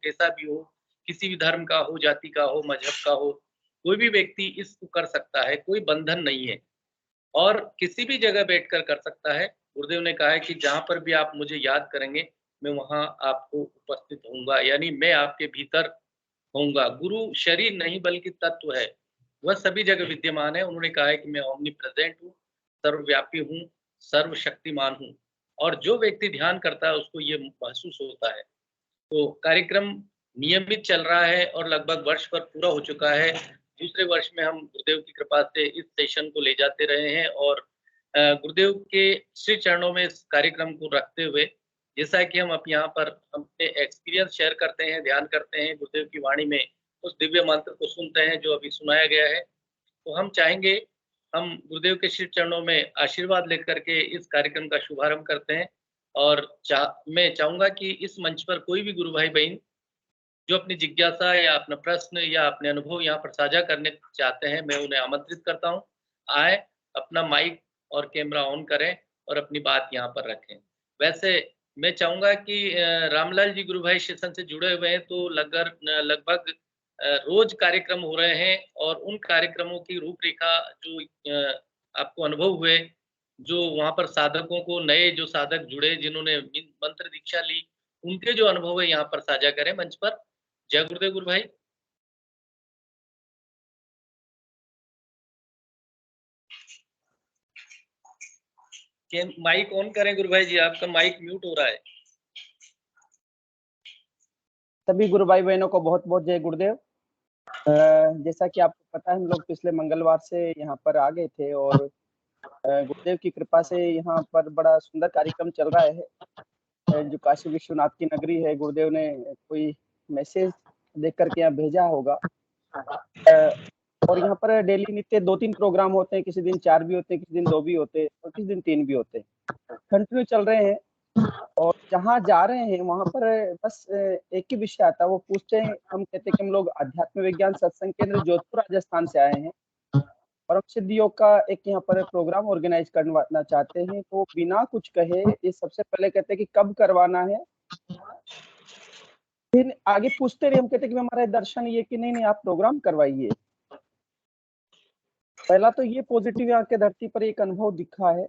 कैसा भी हो, किसी भी धर्म का हो, जाति का हो, मज़हब का हो, कोई भी व्यक्ति इसको कर सकता है, कोई बंधन नहीं है और किसी भी जगह बैठकर कर सकता है। गुरुदेव ने कहा है कि जहाँ पर भी आप मुझे याद करेंगे, मैं वहाँ आपको उपस्थित होऊँगा, यानी मैं आपके भीतर होऊँगा। गुरु शरीर नहीं बल्कि तत्व है, वह सभी जगह विद्यमान है। उन्होंने कहा है कि मैं ओमनीप्रेज़ेंट हूँ, सर्वव्यापी हूँ, सर्वशक्तिमान हूँ और जो व्यक्ति ध्यान करता है उसको ये महसूस होता है। तो कार्यक्रम नियमित चल रहा है और लगभग वर्ष भर पूरा हो चुका है। दूसरे वर्ष में हम गुरुदेव की कृपा से इस सेशन को ले जाते रहे हैं और गुरुदेव के श्री चरणों में इस कार्यक्रम को रखते हुए, जैसा कि हम अब यहाँ पर अपने एक्सपीरियंस शेयर करते हैं, ध्यान करते हैं, गुरुदेव की वाणी में उस दिव्य मंत्र को सुनते हैं जो अभी सुनाया गया है। तो हम चाहेंगे, हम गुरुदेव के श्री चरणों में आशीर्वाद लेकर के इस कार्यक्रम का शुभारंभ करते हैं और मैं चाहूँगा कि इस मंच पर कोई भी गुरु भाई-बहन जो अपनी जिज्ञासा या अपना प्रश्न या अपने अनुभव यहाँ पर साझा करने चाहते हैं, मैं उन्हें आमंत्रित करता हूँ। आएँ, अपना माइक और कैमरा ऑन करें और अपनी बात यहाँ पर रखें। वैसे मैं चाहूँगा कि रामलाल जी गुरु भाई सेशन से जुड़े हुए हैं तो लगभग रोज़ कार्यक्रम हो रहे हैं और उन कार्यक्रमों की रूपरेखा जो आपको अनुभव हुए, जो वहाँ पर साधकों को नए जो साधक जुड़े जिन्होंने मंत्र दीक्षा ली, उनके जो अनुभव है यहाँ पर साझा करें मंच पर। जय गुरुदेव गुरु भाई। माइक ऑन करें गुरु भाई जी, आपका माइक म्यूट हो रहा है। सभी गुरु भाई बहनों को बहुत बहुत जय गुरुदेव। जैसा कि आपको पता है, हम लोग पिछले मंगलवार से यहाँ पर आ गए थे और गुरुदेव की कृपा से यहाँ पर बड़ा सुंदर कार्यक्रम चल रहा है। जो काशी विश्वनाथ की नगरी है, गुरुदेव ने कोई मैसेज देख करके यहाँ भेजा होगा और यहाँ पर डेली नित्य 2-3 प्रोग्राम होते हैं, किसी दिन 4 भी होते हैं, किसी दिन 2 भी होते हैं और किसी दिन 3 भी होते हैं। कंटिन्यू चल रहे हैं और जहाँ जा रहे हैं वहाँ पर बस एक ही विषय आता है। वो पूछते हैं, हम कहते हैं कि हम लोग अध्यात्म विज्ञान सत्संग केंद्र जोधपुर राजस्थान से आए हैं। परम सिद्ध योग का एक यहाँ पर प्रोग्राम ऑर्गेनाइज करवाना चाहते हैं। तो बिना कुछ कहे ये सबसे पहले कहते हैं कि कब करवाना है, फिर आगे पूछते रहे। हम कहते हैं कि हमारा दर्शन ये कि नहीं आप प्रोग्राम करवाइए। पहला तो ये पॉजिटिव यहाँ के धरती पर एक अनुभव दिखा है।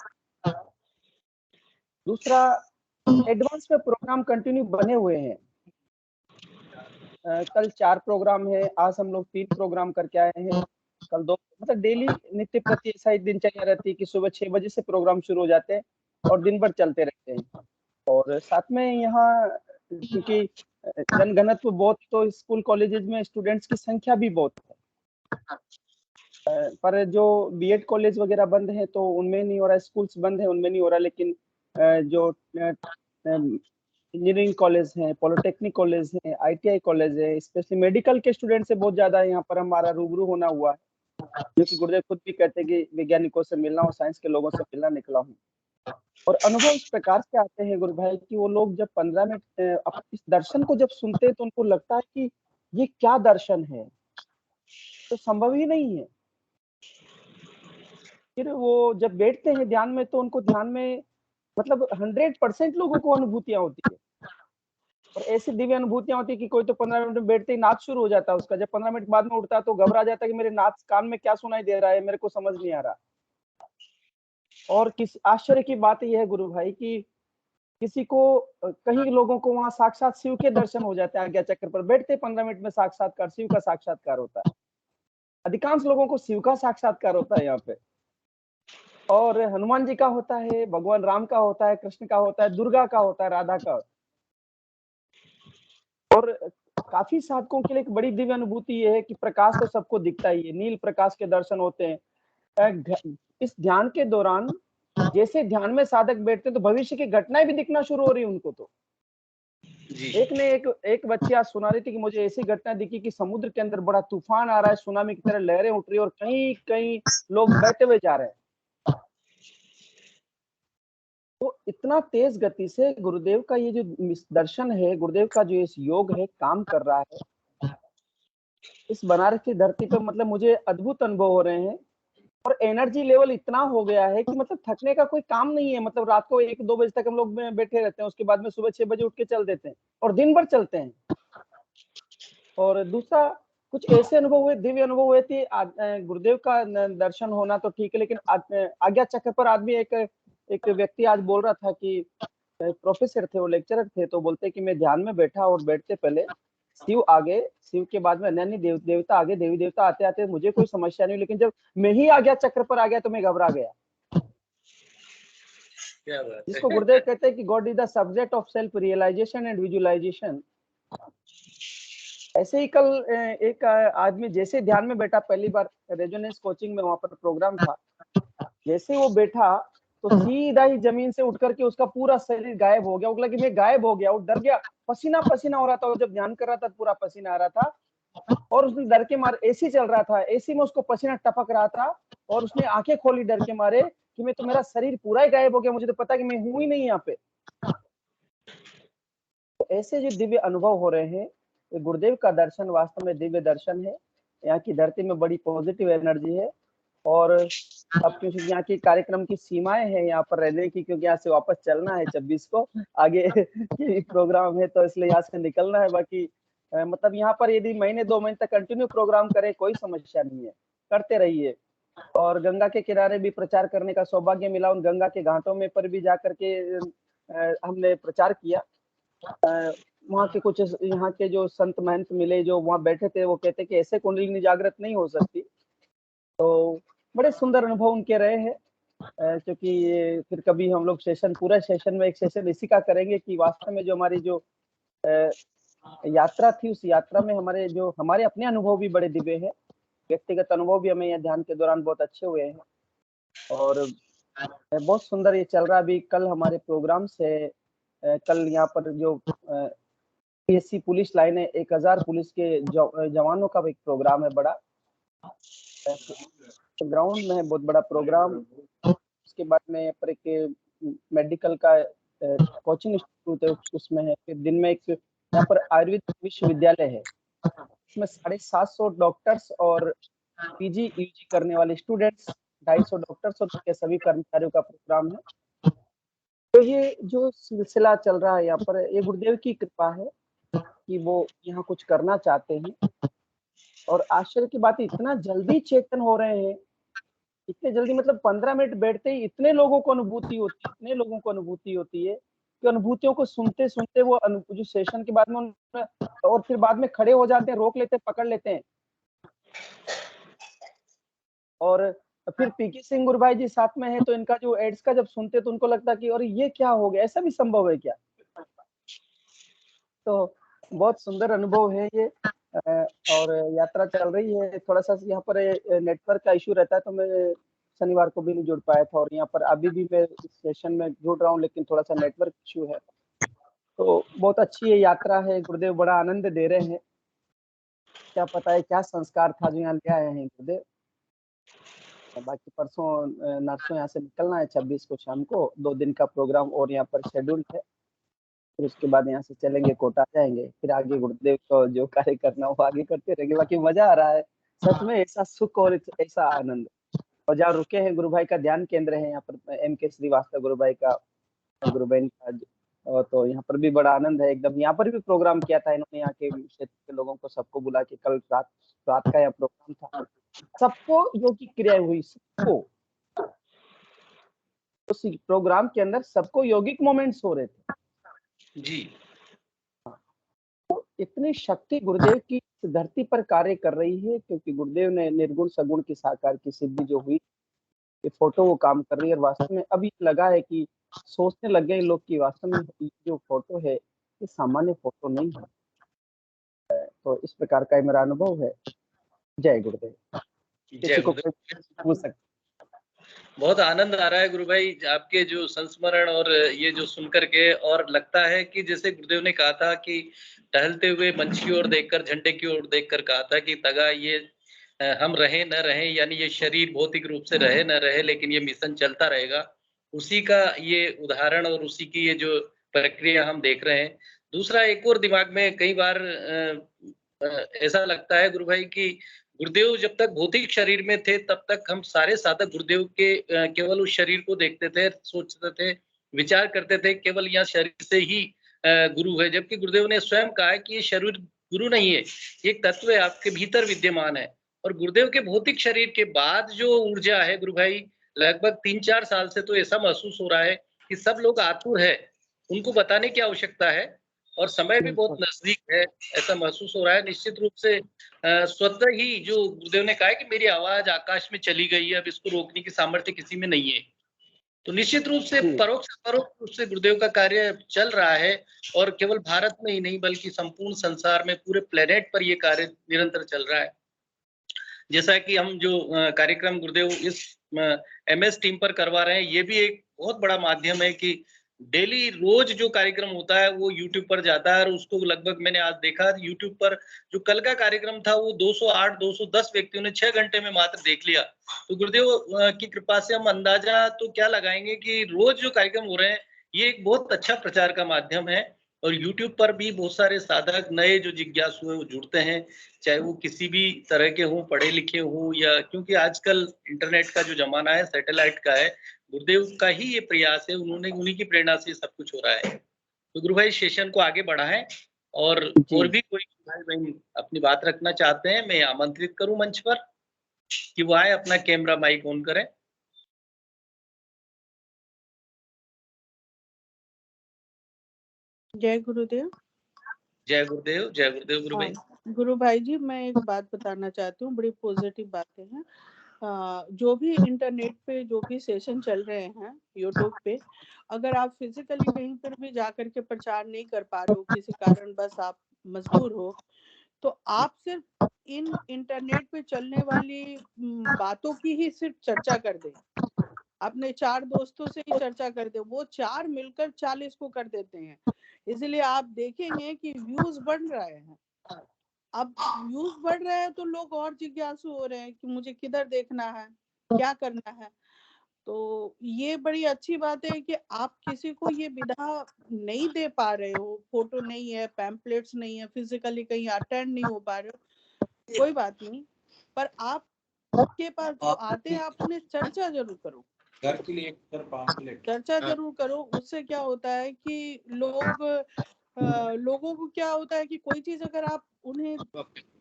दूसरा, एडवांस में प्रोग्राम कंटिन्यू बने हुए हैं। कल 4 प्रोग्राम है, आज हम लोग 3 प्रोग्राम करके आए हैं। कल 2, मतलब डेली नित्य प्रति ऐसा ही दिनचर्या रहती है कि सुबह 6 बजे से प्रोग्राम शुरू हो जाते हैं और दिन भर चलते रहते हैं। और साथ में यहाँ क्योंकि जनघनत्व बहुत, तो स्कूल कॉलेजेस में स्टूडेंट्स की संख्या भी बहुत है। पर जो बीएड कॉलेज वगैरह बंद है तो उनमें नहीं हो रहा है, स्कूल्स बंद है उनमें नहीं हो रहा, लेकिन जो इंजीनियरिंग कॉलेज हैं, पॉलिटेक्निक कॉलेज हैं, आईटीआई कॉलेज है, स्पेशली मेडिकल के स्टूडेंट से बहुत ज्यादा यहाँ पर हमारा रूबरू होना हुआ है। जो कि गुरुदेव खुद भी कहते हैं कि वैज्ञानिकों से मिलना और साइंस के लोगों से मिलना निकला हूँ। और अनुभव इस प्रकार से आते हैं गुरु भाई कि वो लोग जब 15 मिनट इस दर्शन को जब सुनते हैं तो उनको लगता है कि ये क्या दर्शन है, तो संभव ही नहीं है। फिर वो जब बैठते हैं ध्यान में तो उनको ध्यान में मतलब 100% लोगों को अनुभूतियां होती है और ऐसी दिव्य अनुभूतियां होती है कि कोई तो 15 मिनट में बैठते ही नाच शुरू हो जाता है उसका। जब 15 मिनट बाद में उठता है तो घबरा जाता है कि मेरे नाच कान में क्या सुनाई दे रहा है, मेरे को समझ नहीं आ रहा। और किस आश्चर्य की बात यह है गुरु भाई कि किसी को कई लोगों को वहां साक्षात शिव के दर्शन हो जाते हैं। आज्ञा चक्र पर बैठते 15 मिनट में साक्षात्कार, शिव का साक्षात्कार होता है। अधिकांश लोगों को शिव का साक्षात्कार होता है यहाँ पे, और हनुमान जी का होता है, भगवान राम का होता है, कृष्ण का होता है, दुर्गा का होता है, राधा का। और काफी साधकों के लिए एक बड़ी दिव्य अनुभूति ये है कि प्रकाश तो सबको दिखता ही है, नील प्रकाश के दर्शन होते हैं। इस ध्यान के दौरान जैसे ध्यान में साधक बैठते हैं तो भविष्य की घटनाएं भी दिखना शुरू हो रही है उनको। तो एक बच्ची आज सुना रही थी कि मुझे ऐसी घटना दिखी कि समुद्र के अंदर बड़ा तूफान आ रहा है, सुनामी की तरह लहरें उठ रही है और कहीं कहीं लोग बहते हुए जा रहे हैं। तो इतना तेज गति से गुरुदेव का ये जो दर्शन है, गुरुदेव का जो इस योग है काम कर रहा है इस बनारस की धरती पे, मतलब मुझे अद्भुत अनुभव हो रहे हैं। और एनर्जी लेवल इतना हो गया है कि मतलब थकने का कोई काम नहीं है। मतलब रात को 1-2 बजे तक हम लोग बैठे रहते हैं, उसके बाद में सुबह 6 बजे उठ के चल देते हैं और दिन भर चलते हैं। और दूसरा कुछ ऐसे अनुभव हुए, दिव्य अनुभव हुए थे। गुरुदेव का दर्शन होना तो ठीक है, लेकिन आज्ञा चक्र पर आदमी एक व्यक्ति आज बोल रहा था कि प्रोफेसर थे, वो लेक्चरर थे, तो बोलते कि मैं ध्यान में बैठा और बैठते पहले शिव आगे, शिव के बाद में अन्य देवता आगे, देवी देवता आते आते मुझे कोई समस्या नहीं, लेकिन जब मैं ही आज्ञा चक्र पर आ गया तो मैं घबरा गया। क्या बात जिसको है। गुरुदेव कहते हैं कि God is the subject of self realisation and visualisation. ऐसे ही कल एक आदमी जैसे ध्यान में बैठा, पहली बार रेजोनेंस कोचिंग में वहां पर प्रोग्राम था, जैसे वो बैठा तो सीधा ही जमीन से उठ करके उसका पूरा शरीर गायब हो गया। वो लगा कि मैं गायब हो गया, वो डर गया, पसीना पसीना हो रहा था। वो जब ध्यान कर रहा था पूरा पसीना आ रहा था, और उसने डर के मारे, एसी चल रहा था, एसी में उसको पसीना टपक रहा था, और उसने आंखें खोली डर के मारे कि मैं तो, मेरा शरीर पूरा ही गायब हो गया, मुझे तो पता कि मैं हूं ही नहीं यहाँ पे। तो ऐसे जो दिव्य अनुभव हो रहे हैं, ये गुरुदेव का दर्शन वास्तव में दिव्य दर्शन है। यहाँ की धरती में बड़ी पॉजिटिव एनर्जी है। और अब क्योंकि यहाँ की कार्यक्रम की सीमाएं हैं यहाँ पर रहने की, क्योंकि यहाँ से वापस चलना है 26 को, आगे की प्रोग्राम है, तो इसलिए यहाँ से निकलना है। बाकी मतलब यहाँ पर यदि महीने 2 महीने तक कंटिन्यू प्रोग्राम करे, कोई समस्या नहीं है, करते रहिए। और गंगा के किनारे भी प्रचार करने का सौभाग्य मिला, उन गंगा के घाटों में पर भी जाकर के हमने प्रचार किया। वहाँ के कुछ यहाँ के जो संत महंत मिले, जो वहाँ बैठे थे, वो कहते कि ऐसे कुंडलिनी जागृत नहीं हो सकती। तो बड़े सुंदर अनुभव उनके रहे हैं। क्योंकि फिर कभी हम लोग सेशन, पूरा सेशन में एक सेशन इसी का करेंगे कि वास्तव में जो हमारी जो यात्रा थी, उस यात्रा में हमारे अपने अनुभव भी बड़े दिव्य हैं। व्यक्तिगत अनुभव भी हमें यह ध्यान के दौरान बहुत अच्छे हुए हैं, और बहुत सुंदर ये चल रहा है। अभी कल हमारे प्रोग्राम से कल यहाँ पर जो पीएससी पुलिस लाइन है, 1000 पुलिस के जवानों का एक प्रोग्राम है बड़ा, ग्राउंड में है, बहुत बड़ा प्रोग्राम। उसके बाद में पर एक मेडिकल का कोचिंग इंस्टीट्यूट है, उसमें है। फिर दिन में एक यहाँ पर आयुर्वेद विश्वविद्यालय है, इसमें 750 डॉक्टर्स और पीजी यूजी करने वाले स्टूडेंट्स, 250 डॉक्टर्स और उनके सभी कर्मचारियों का प्रोग्राम है। तो ये जो सिलसिला चल रहा है यहाँ पर, ये गुरुदेव की कृपा है कि वो यहाँ कुछ करना चाहते हैं। और आश्चर्य की बात है, इतना जल्दी चेतन हो रहे हैं, इतने जल्दी, मतलब 15 मिनट बैठते ही इतने लोगों को अनुभूति होती है, इतने लोगों को अनुभूति होती है कि अनुभूतियों को सुनते सुनते वो जो सेशन के बाद में और फिर बाद में खड़े हो जाते हैं, रोक लेते हैं, पकड़ लेते हैं। और फिर पीके सिंह गुरु भाई जी साथ में है, तो इनका जो एड्स का जब सुनते तो उनको लगता कि अरे ये क्या हो गया, ऐसा भी संभव है क्या। तो बहुत सुंदर अनुभव है ये। और यात्रा चल रही है। थोड़ा सा यहाँ पर नेटवर्क का इशू रहता है, तो मैं शनिवार को भी नहीं जुड़ पाया था, और यहाँ पर अभी भी मैं इस सेशन में जुड़ रहा हूँ, लेकिन थोड़ा सा नेटवर्क इशू है। तो बहुत अच्छी ये यात्रा है, गुरुदेव बड़ा आनंद दे रहे हैं। क्या पता है क्या संस्कार था जो यहाँ ले आए हैं गुरुदेव। बाकी परसों नरसों यहाँ से निकलना है, 26 को शाम को, 2 दिन का प्रोग्राम और यहाँ पर शेड्यूल है। फिर उसके बाद यहाँ से चलेंगे, कोटा जाएंगे, फिर आगे गुरुदेव को जो कार्य करना वो आगे करते रहेंगे। बाकी मजा आ रहा है सच में, ऐसा सुख और ऐसा आनंद। और जहाँ रुके हैं, गुरु भाई का ध्यान केंद्र है यहाँ पर, MK श्रीवास्तव गुरु भाई का, गुरु बहन का, तो यहाँ पर भी बड़ा आनंद है एकदम। यहाँ पर भी प्रोग्राम किया था इन्होंने, यहाँ के क्षेत्र के लोगों को सबको बुला के, कल रात का यहाँ प्रोग्राम था, सबको योगिक क्रियाएं हुई, सबको। उस प्रोग्राम के अंदर सबको योगिक मोमेंट्स हो रहे थे जी। तो इतनी शक्ति गुरुदेव की धरती पर कार्य कर रही है, क्योंकि गुरुदेव ने निर्गुण सगुण की साकार की सिद्धि जो हुई, ये फोटो वो काम कर रही है। और वास्तव में अभी लगा है कि सोचने लग गए लोग कि वास्तव में जो फोटो है ये सामान्य फोटो नहीं है। तो इस प्रकार का मेरा अनुभव है। जय गुरुदेव। जय किसी को गुरुदेव। पूछ सकते। बहुत आनंद आ रहा है गुरु भाई आपके जो संस्मरण और ये जो सुन करके, और लगता है कि जैसे गुरुदेव ने कहा था कि टहलते हुए मंच की ओर देखकर, झंडे की ओर देखकर कहा था कि तगा ये हम रहे न रहे, यानी ये शरीर भौतिक रूप से रहे न रहे, लेकिन ये मिशन चलता रहेगा। उसी का ये उदाहरण और उसी की ये जो प्रक्रिया हम देख रहे हैं। दूसरा एक और दिमाग में कई बार ऐसा लगता है गुरु भाई कि गुरुदेव जब तक भौतिक शरीर में थे, तब तक हम सारे साधक गुरुदेव के केवल उस शरीर को देखते थे, सोचते थे, विचार करते थे, केवल यहाँ शरीर से ही गुरु है। जबकि गुरुदेव ने स्वयं कहा है कि ये शरीर गुरु नहीं है, एक तत्व है, आपके भीतर विद्यमान है। और गुरुदेव के भौतिक शरीर के बाद जो ऊर्जा है गुरु भाई, लगभग 3-4 साल से तो ऐसा महसूस हो रहा है कि सब लोग आतुर है, उनको बताने की आवश्यकता है और समय भी बहुत नजदीक है, ऐसा महसूस हो रहा है। निश्चित रूप से स्वतः ही जो गुरुदेव ने कहा है कि मेरी आवाज आकाश में चली गई है, अब इसको रोकने की सामर्थ्य किसी में नहीं है। तो निश्चित रूप से परोक्ष रूप से गुरुदेव का कार्य चल रहा है और केवल भारत में ही नहीं बल्कि संपूर्ण संसार में, पूरे प्लेनेट पर ये कार्य निरंतर चल रहा है। जैसा कि हम जो कार्यक्रम गुरुदेव इस MS टीम पर करवा रहे हैं, ये भी एक बहुत बड़ा माध्यम है कि डेली रोज जो कार्यक्रम होता है वो YouTube पर जाता है और उसको लगभग मैंने आज देखा YouTube पर जो कल का कार्यक्रम था वो 208-210 व्यक्तियों ने 6 घंटे में मात्र देख लिया। तो गुरुदेव की कृपा से हम अंदाजा तो क्या लगाएंगे कि रोज जो कार्यक्रम हो रहे हैं ये एक बहुत अच्छा प्रचार का माध्यम है। और YouTube पर भी बहुत सारे साधक नए जो जिज्ञासु हैं वो जुड़ते हैं, चाहे वो किसी भी तरह के हों, पढ़े लिखे हों, या क्योंकि आजकल इंटरनेट का जो जमाना है सैटेलाइट का है, गुरुदेव का ही ये प्रयास है, उन्हीं की प्रेरणा से सब कुछ हो रहा है। तो गुरु भाई सेशन को आगे बढ़ाएं और भी कोई भाई बहन अपनी बात रखना चाहते हैं, मैं आमंत्रित करूं मंच पर कि वो आए, अपना कैमरा माइक ऑन करें। जय गुरुदेव। जय गुरुदेव, जय गुरुदेव गुरु भाई। गुरु भाई जी, मैं एक बात बताना चाहती हूँ, बड़ी पॉजिटिव बातें हैं। जो भी इंटरनेट पे जो भी सेशन चल रहे हैं यूट्यूब पे, अगर आप फिजिकली कहीं पर भी जाकर के प्रचार नहीं कर पा रहे हो, किसी कारण बस आप मजबूर हो, तो आप सिर्फ इन इंटरनेट पे चलने वाली बातों की ही सिर्फ चर्चा कर दें। अपने 4 दोस्तों से ही चर्चा कर दे, वो 4 मिलकर 40 को कर देते हैं। इसलिए आप देखेंगे कि व्यूज बढ़ रहे हैं। अब व्यूज बढ़ रहे हैं तो लोग और जिज्ञासु हो रहे हैं कि मुझे किधर देखना है, क्या करना है। तो ये बड़ी अच्छी बात है कि आप किसी को ये विधा नहीं दे पा रहे हो, फोटो नहीं है, पैम्पलेट्स नहीं है, फिजिकली कहीं अटेंड नहीं हो पा रहे हो, कोई बात नहीं, पर आप के पास जो आते हैं आप उन्हें चर्चा जरूर करो, घर के लिए चर्चा जरूर करो। उससे क्या होता है कि लोगों को क्या होता है कि कोई चीज अगर आप उन्हें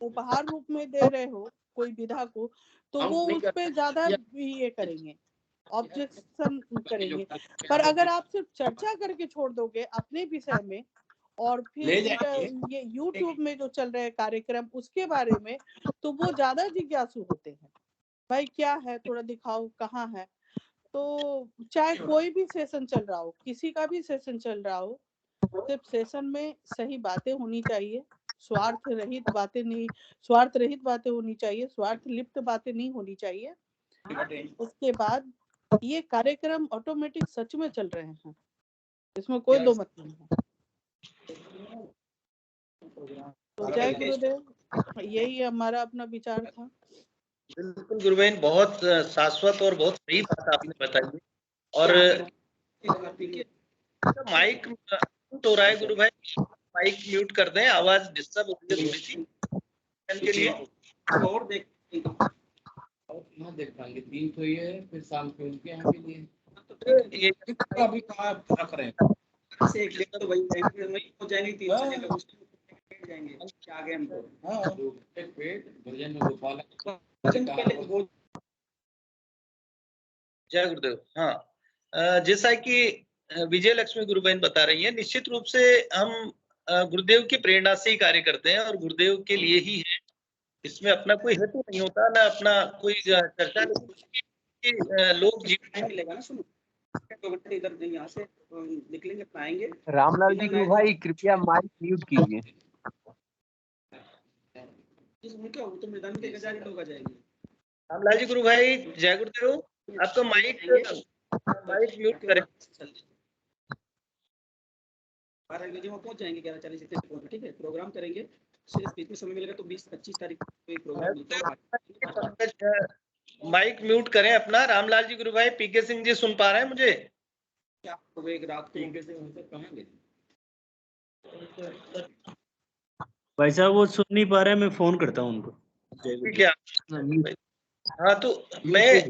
उपहार रूप में दे रहे हो कोई विधा को, तो वो उस पे ज्यादा ये करेंगे, ऑब्जेक्शन करेंगे। पर अगर आप सिर्फ चर्चा करके छोड़ दोगे अपने विषय में और फिर ये YouTube में जो चल रहे कार्यक्रम उसके बारे में, तो वो ज्यादा जिज्ञासु होते हैं, भाई क्या है, थोड़ा दिखाओ कहाँ है। तो चाहे कोई भी सेशन चल रहा हो, किसी का भी सेशन चल रहा हो, सिर्फ सेशन में सही बातें होनी चाहिए, स्वार्थ रहित बातें होनी चाहिए, स्वार्थ लिप्त बातें नहीं होनी चाहिए। उसके बाद ये कार्यक्रम ऑटोमेटिक सच में चल रहे हैं, इसमें कोई दो मत नहीं है। तो जय गुरुदेव, यही हमारा अपना विचार था। बिल्कुल गुरु बहन, बहुत शाश्वत और बहुत सही बात आपने बताई। और माइक म्यूट हो रहा है गुरु भाई, माइक म्यूट कर दें, आवाज डिस्टर्ब हो रही है थोड़ी सी के लिए। और देख पाएंगे 3 तो ये है, फिर शाम को उनके यहाँ के लिए ये अभी कहाँ रख रहे हैं से एक लेकर तो वही हो जाएंगे 3 से लेकर उसके जाएंगे क्या आगे हमको। हां एक पेट भजन में गोपाल जय गुरुदेव। हाँ, जैसा कि विजय लक्ष्मी गुरु बहन बता रही है, निश्चित रूप से हम गुरुदेव की प्रेरणा से ही कार्य करते हैं और गुरुदेव के लिए ही है, इसमें अपना कोई हेतु नहीं होता, ना अपना कोई चर्चा नहीं। लोग जीवन मिलेगा ना, सुनो 2 घंटे इधर यहाँ से निकलेंगे पाएंगे। रामलाल जी गुरु भाई कृपया माइक म्यूट कीजिए। क्या तो मैदान के गजारी लोग आ जाएंगे। रामलाल जी गुरु भाई जय गुरुदेव, आपका माइक म्यूट करें। 12 बजे वहाँ पहुँच जाएंगे, 11:40 से पहुँच, ठीक है। प्रोग्राम करेंगे, सिर्फ बीच में समय मिलेगा तो 20-25 तारीख को प्रोग्राम मिलता है। माइक म्यूट करें अपना। रामलाल जी गुरु भाई, पीके सिंह जी सुन पा रहे हैं मुझे? क्या वो एक रात को पीके सिंह उनसे कहेंगे भाई साहब वो सुन नहीं पा रहे हैं, मैं फोन करता हूँ उनको। ठीक है। हाँ, तो मैं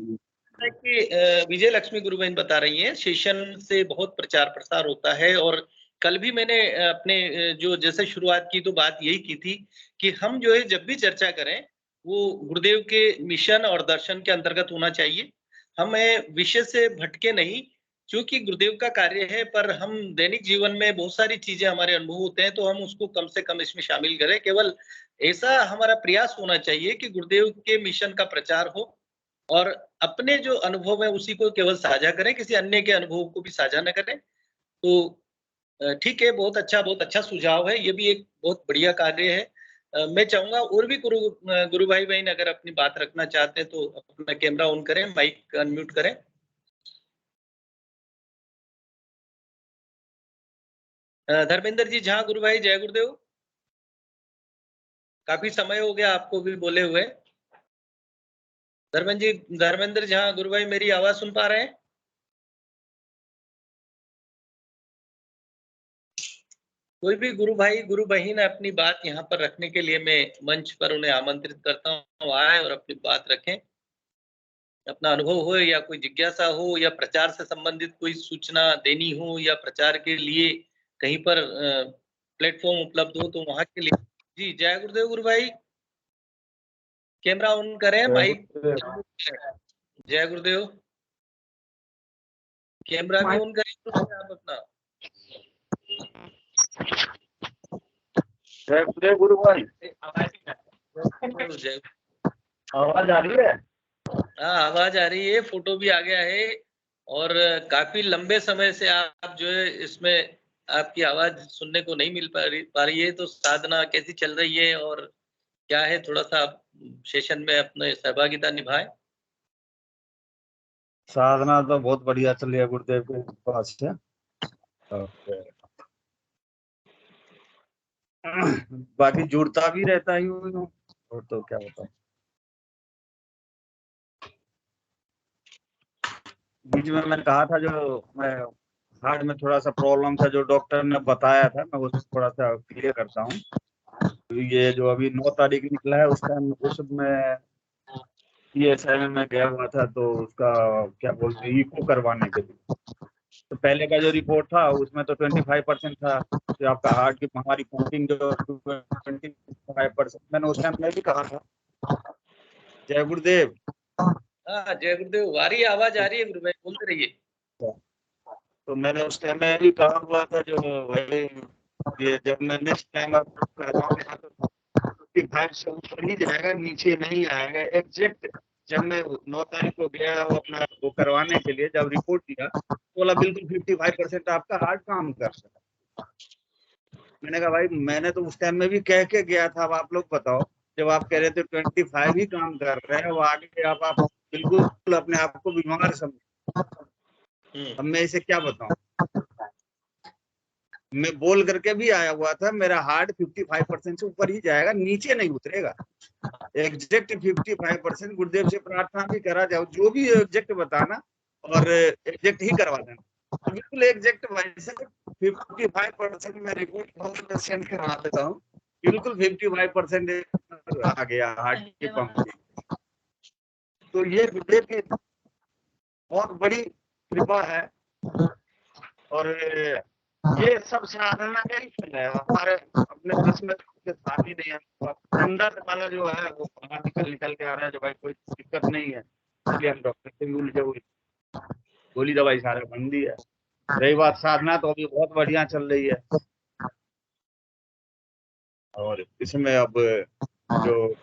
कि विजय लक्ष्मी गुरु बहन बता रही हैं, सेशन से बहुत प्रचार प्रसार होता है और कल भी मैंने अपने जो जैसे शुरुआत की तो बात यही की थी कि हम जो है जब भी चर्चा करें वो गुरुदेव के मिशन और दर्शन के अंतर्गत होना चाहिए। हमें विषय से भटके नहीं, क्योंकि गुरुदेव का कार्य है, पर हम दैनिक जीवन में बहुत सारी चीजें हमारे अनुभव होते हैं, तो हम उसको कम से कम इसमें शामिल करें। केवल ऐसा हमारा प्रयास होना चाहिए कि गुरुदेव के मिशन का प्रचार हो और अपने जो अनुभव है उसी को केवल साझा करें, किसी अन्य के अनुभव को भी साझा न करें। तो ठीक है, बहुत अच्छा सुझाव है। ये भी एक बहुत बढ़िया कार्य है। मैं चाहूँगा और भी गुरु भाई बहन अगर अपनी बात रखना चाहते हैं तो अपना कैमरा ऑन करें, माइक अनम्यूट करें। धर्मेंद्र जी झा गुरु भाई, जय गुरुदेव। काफी समय हो गया आपको भी बोले हुए। धर्मेंद्र झा गुरु भाई, मेरी आवाज सुन पा रहे हैं? कोई भी गुरु भाई गुरु बहन अपनी बात यहाँ पर रखने के लिए मैं मंच पर उन्हें आमंत्रित करता हूँ, आए और अपनी बात रखें। अपना अनुभव हो या कोई जिज्ञासा हो या प्रचार से संबंधित कोई सूचना देनी हो या प्रचार के लिए कहीं पर प्लेटफॉर्म उपलब्ध हो तो वहां के लिए। जी जय गुरुदेव गुरु भाई, कैमरा ऑन करें, माइक। जय गुरुदेव, कैमरा भी ऑन करें आप अपना। जय गुरुदेव गुरु भाई, जय। आवाज आ रही है? हाँ आवाज आ रही है, फोटो भी आ गया है और काफी लंबे समय से आप जो है इसमें आपकी आवाज सुनने को नहीं मिल पा रही है, तो साधना कैसी चल रही है और क्या है, थोड़ा सा आप सेशन में अपने सहभागिता निभाएं। साधना तो बहुत बढ़िया चल रही है गुरुदेव के पास से। बाकी जुड़ता भी रहता ही हूँ, और तो क्या बताऊं। बीच में मैंने कहा था जो मैं हार्ट में थोड़ा सा प्रॉब्लम था, जो डॉक्टर ने बताया था, मैं उसको थोड़ा सा क्लियर करता हूँ। तो ये जो अभी 9 तारीख निकला है, उस टाइम उसमें PSI में गया हुआ था, तो उसका क्या बोलते हैं, इको करवाने के लिए। तो पहले का जो रिपोर्ट था उसमें तो 25% था कि आपका हार्ट की हमारी पंपिंग जो 25%। मैंने उस टाइम में भी कहा था। जय गुरुदेव। हाँ जय गुरुदेव, आ रही है आवाज, आ रही है गुरु भाई, बोलते रहिए। तो मैंने उस टाइम में भी कहा हुआ था जो भाई ये जब मैं नेक्स्ट टाइम आपको कराऊंगा तो 55 से ऊपर ही जाएगा, नीचे नहीं आएगा। एग्जैक्ट जब मैं 9 तारीख को गया वो अपना वो करवाने के लिए, जब रिपोर्ट दिया तो बोला बिल्कुल 55% आपका हार्ट काम कर सकता। मैंने कहा भाई मैंने तो उस टाइम में भी कह के गया था, अब आप लोग बताओ, जब आप कह रहे थे 25 ही काम कर रहे हैं, वो आगे आप बिल्कुल अपने आप को बीमार समझ। अब मैं इसे क्या बताऊं। मैं बोल करके भी आया हुआ था मेरा हार्ट 55% से ऊपर ही जाएगा, नीचे नहीं उतरेगा। एग्जैक्ट 55%। गुरुदेव से प्रार्थना भी करा जाओ, जो भी एग्जैक्ट बताना और एग्जैक्ट ही करवा देना। तो बिल्कुल एग्जैक्ट वैसे 55% में रिपोर्ट सेंड करवा देता हूँ। बिल्कुल 55% आ गया हार्ट की पंप। तो ये गुरुदेव की बहुत बड़ी कृपा है। और ये सब साधना का ही फल है, हमारे अपने देश में शादी नहीं है। अंदर वाला जो है वो बाहर निकल के आ रहा है, जो भाई कोई दिक्कत नहीं है, इसलिए हम डॉक्टर से भी उलझे हुए, गोली दवाई सारा बंदी है। रही बात साधना, तो अभी बहुत बढ़िया चल रही है। और इसमें अब जो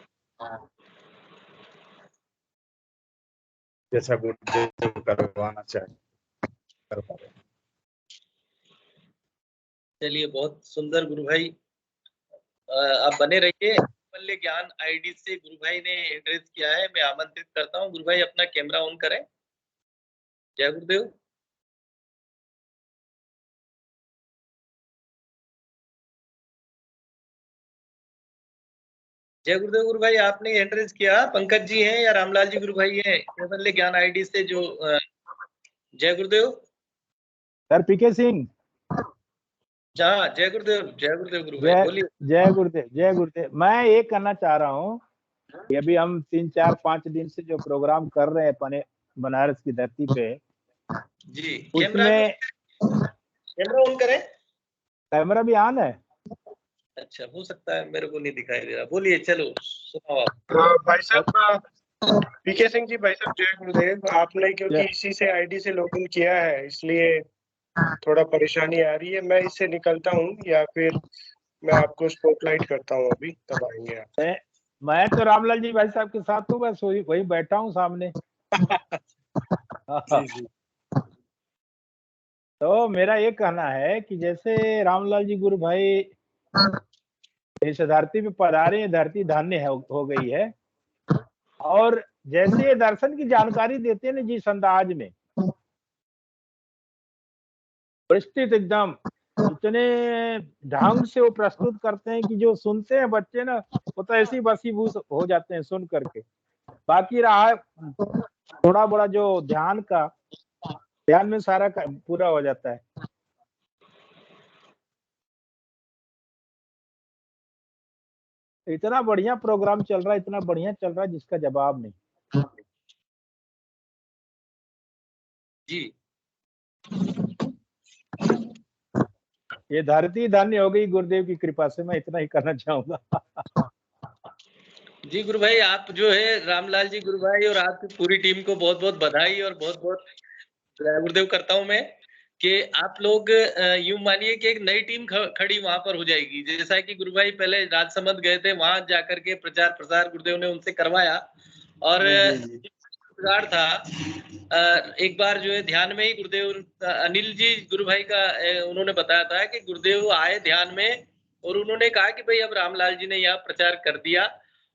जैसा गुरुदेव करवाना चाहिए करवा रहे हैं। चलिए बहुत सुंदर गुरु भाई, आप बने रहिए। कैवल्य ज्ञान आईडी से गुरु भाई ने एड्रेस किया है, मैं आमंत्रित करता हूँ। गुरु भाई अपना कैमरा ऑन करें। जय गुरुदेव। जय गुरुदेव गुरु भाई, आपने एड्रेस किया, पंकज जी हैं या रामलाल जी गुरु भाई हैं कैवल्य ज्ञान आईडी से जो जय गुरुदेव सर पीके सिंह। जय गुरुदेव गुरु भाई, बोलिए। जय गुरुदेव। मैं ये कहना चाह रहा हूँ कि अभी हम 3-4-5 दिन से जो प्रोग्राम कर रहे हैं अपने बनारस की धरती पे, जी उसमें कैमरा ऑन करें। कैमरा भी ऑन है। अच्छा, हो सकता है, मेरे को नहीं दिखाई दे रहा। बोलिए, चलो सुनाओ आप। भाई साहब, पीके सिंह जी, भाई साहब जय गुरुदेव। आपने क्योंकि इसी से आईडी से लॉगिन किया है, इसलिए थोड़ा परेशानी आ रही है। मैं इससे निकलता हूँ या फिर मैं आपको स्पॉटलाइट करता हूँ, अभी तब आएंगे आप। मैं तो रामलाल जी भाई साहब के साथ हूँ, बस वही बैठा हूँ सामने। जी जी। तो मेरा ये कहना है कि जैसे रामलाल जी गुरु भाई इस धरती पे पधारे, धरती धन्य हो गई है, और जैसे ये दर्शन की जानकारी देते हैं ना जिस अंदाज में, परिस्थिति एकदम इतने ढंग से वो प्रस्तुत करते हैं कि जो सुनते हैं बच्चे ना, वो तो ऐसे ही वशीभूत हो जाते हैं सुन करके। बाकी रहा थोड़ा बड़ा जो ध्यान में सारा पूरा हो जाता है। इतना बढ़िया प्रोग्राम चल रहा है, इतना बढ़िया चल रहा है जिसका जवाब नहीं। जी, ये धरती धन्य हो गई गुरुदेव की कृपा से, मैं इतना ही कहना चाहूंगा। जी गुरु भाई, आप जो है रामलाल जी गुरु भाई और आपकी पूरी टीम को बहुत बहुत बधाई और बहुत बहुत जय गुरुदेव करता हूं मैं, कि आप लोग यूं मानिए कि एक नई टीम खड़ी वहां पर हो जाएगी। जैसा कि गुरु भाई पहले राजसमंद गए थे, वहां जाकर के प्रचार प्रसार गुरुदेव ने उनसे करवाया, और प्रचार था। एक बार जो है ध्यान में ही गुरुदेव अनिल जी गुरु भाई का उन्होंने बताया था कि गुरुदेव आए ध्यान में और उन्होंने कहा कि भाई अब रामलाल जी ने यहाँ प्रचार कर दिया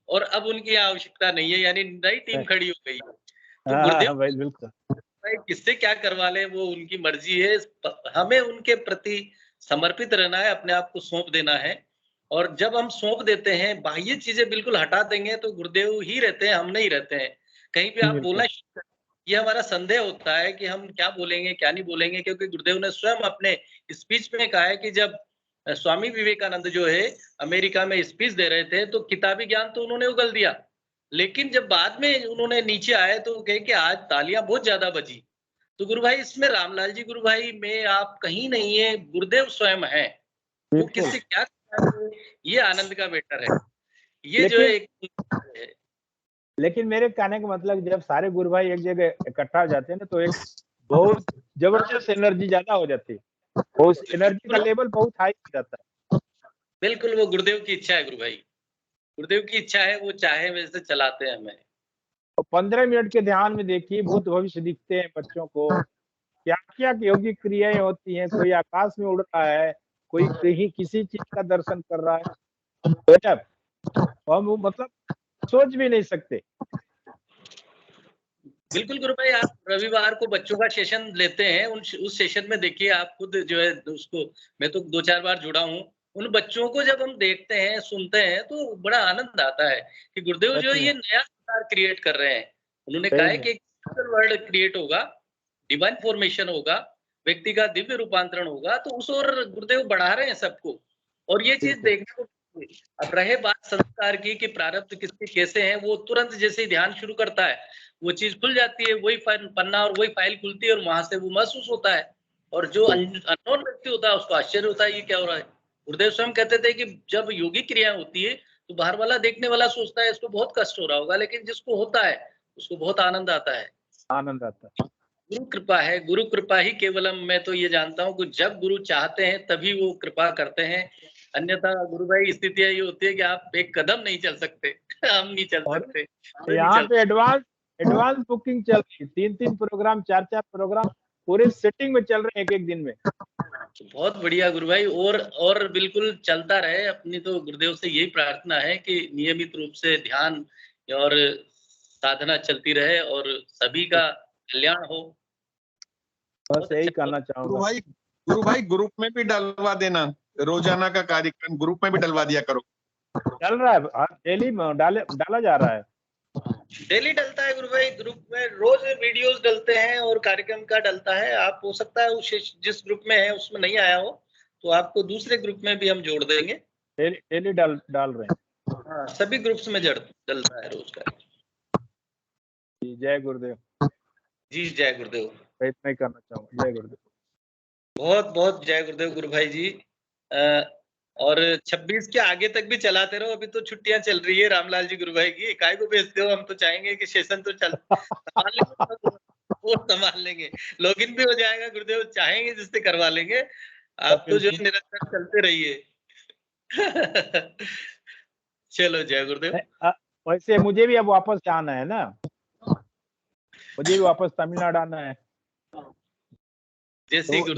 और अब उनकी आवश्यकता नहीं है, यानी नई टीम खड़ी हो गई। तो गुरुदेव भाई बिल्कुल भाई किससे क्या करवा ले वो उनकी मर्जी है, हमें उनके प्रति समर्पित रहना है, अपने आप को सौंप देना है। और जब हम सौंप देते हैं, बाह्य चीजें बिल्कुल हटा देंगे तो गुरुदेव ही रहते हैं, हम नहीं रहते हैं। कहीं भी आप बोलना, ये हमारा संदेह होता है कि हम क्या बोलेंगे क्या नहीं बोलेंगे, क्योंकि गुरुदेव ने स्वयं अपने स्पीच में कहा है कि जब स्वामी विवेकानंद जो है अमेरिका में स्पीच दे रहे थे तो किताबी ज्ञान तो उन्होंने उगल दिया, लेकिन जब बाद में उन्होंने नीचे आए तो कहे कि आज तालियां बहुत ज्यादा बजी। तो गुरु भाई, इसमें रामलाल जी गुरु भाई में आप कहीं नहीं है, गुरुदेव स्वयं है। वो किससे क्या ये आनंद का बेटर है, ये जो है एक। लेकिन मेरे कहने का मतलब, जब सारे गुरु भाई एक जगह इकट्ठा हो जाते हैं ना, तो एक बहुत जबरदस्त एनर्जी ज्यादा हो जाती है, उस एनर्जी का लेवल बहुत हाई हो जाता है। बिल्कुल, वो गुरुदेव की इच्छा है गुरु भाई, गुरुदेव की इच्छा है, वो चाहे वैसे चलाते हैं हमें। तो 15 मिनट के ध्यान में देखिए भूत भविष्य दिखते हैं बच्चों को, क्या क्या योगिक क्रियाएं होती हैं, कोई आकाश में उड़ रहा है, कोई कहीं किसी चीज का दर्शन कर रहा है, गजब। हम मतलब सोच भी नहीं सकते। बिल्कुल गुरु भाई, आप रविवार को बच्चों का सेशन लेते हैं, उस सेशन में देखिए, आप खुद जो है उसको, मैं तो 2-4 बार जुड़ा हूँ, उन बच्चों को जब हम देखते हैं सुनते हैं तो बड़ा आनंद आता है कि गुरुदेव जो है ये नया संसार क्रिएट कर रहे हैं। उन्होंने कहा है कि एक वर्ल्ड क्रिएट होगा, डिवाइन फॉर्मेशन होगा, व्यक्ति का दिव्य रूपांतरण होगा, तो उस ओर गुरुदेव बढ़ा रहे हैं सबको। और ये चीज देखने को, अब रहे बात संस्कार की कि प्रारब्ध किसके कैसे हैं, वो तुरंत जैसे ही ध्यान शुरू करता है वो चीज खुल जाती है, वही पन्ना और वही फाइल खुलती है और वहां से वो महसूस होता है। और जो अननोन व्यक्ति होता है उसको आश्चर्य होता है ये क्या हो रहा है। गुरुदेव स्वयं कहते थे कि जब योगी क्रिया होती है तो बाहर वाला देखने वाला सोचता है इसको बहुत कष्ट हो रहा होगा, लेकिन जिसको होता है उसको बहुत आनंद आता है। आनंद आता है। गुरु कृपा है, गुरु कृपा ही केवलम। मैं तो ये जानता हूँ कि जब गुरु चाहते हैं तभी वो कृपा करते हैं, अन्यथा गुरु भाई स्थितियां ये होती है कि आप एक कदम नहीं चल सकते। हम नहीं चल सकते। यहाँ पे एडवांस बुकिंग चल रही, 3-3 प्रोग्राम 4-4 प्रोग्राम पूरे सेटिंग में चल रहे हैं एक दिन में। बहुत बढ़िया गुरु भाई, और बिल्कुल चलता रहे। अपनी तो गुरुदेव से यही प्रार्थना है कि नियमित रूप से ध्यान और साधना चलती रहे और सभी का कल्याण हो। बस यही कहना चाहूंगा। गुरु भाई ग्रुप में भी डलवा देना, रोजाना का कार्यक्रम ग्रुप में भी डलवा दिया करो। चल रहा है, डेली डाला जा रहा है, डेली डलता है गुरु भाई, ग्रुप में रोज वीडियोस डलते हैं और कार्यक्रम का डलता है। आप हो सकता है उस जिस ग्रुप में है उसमें नहीं आया हो तो आपको दूसरे ग्रुप में भी हम जोड़ देंगे। डेली डाल रहे हैं। हाँ, सभी ग्रुप्स में डलता है रोज का। जय गुरुदेव जी, जय गुरुदेव। इतना ही करना चाहूंगा। जय गुरुदेव। बहुत बहुत जय गुरुदेव गुरु भाई जी। और 26 के आगे तक भी चलाते रहो। अभी तो छुट्टियां चल रही है रामलाल जी गुरु भाई की, काय को भेजते हो? हम तो चाहेंगे कि सेशन तो संभाल लेंगे, वो संभाल लेंगे, लॉगिन भी हो जाएगा। गुरुदेव चाहेंगे जिससे करवा लेंगे, आप तो जो निरंतर चलते रहिए। चलो जय गुरुदेव। वैसे मुझे भी अब वापस आना है ना, मुझे भी वापस तमिलनाडु आना है। जैसे तो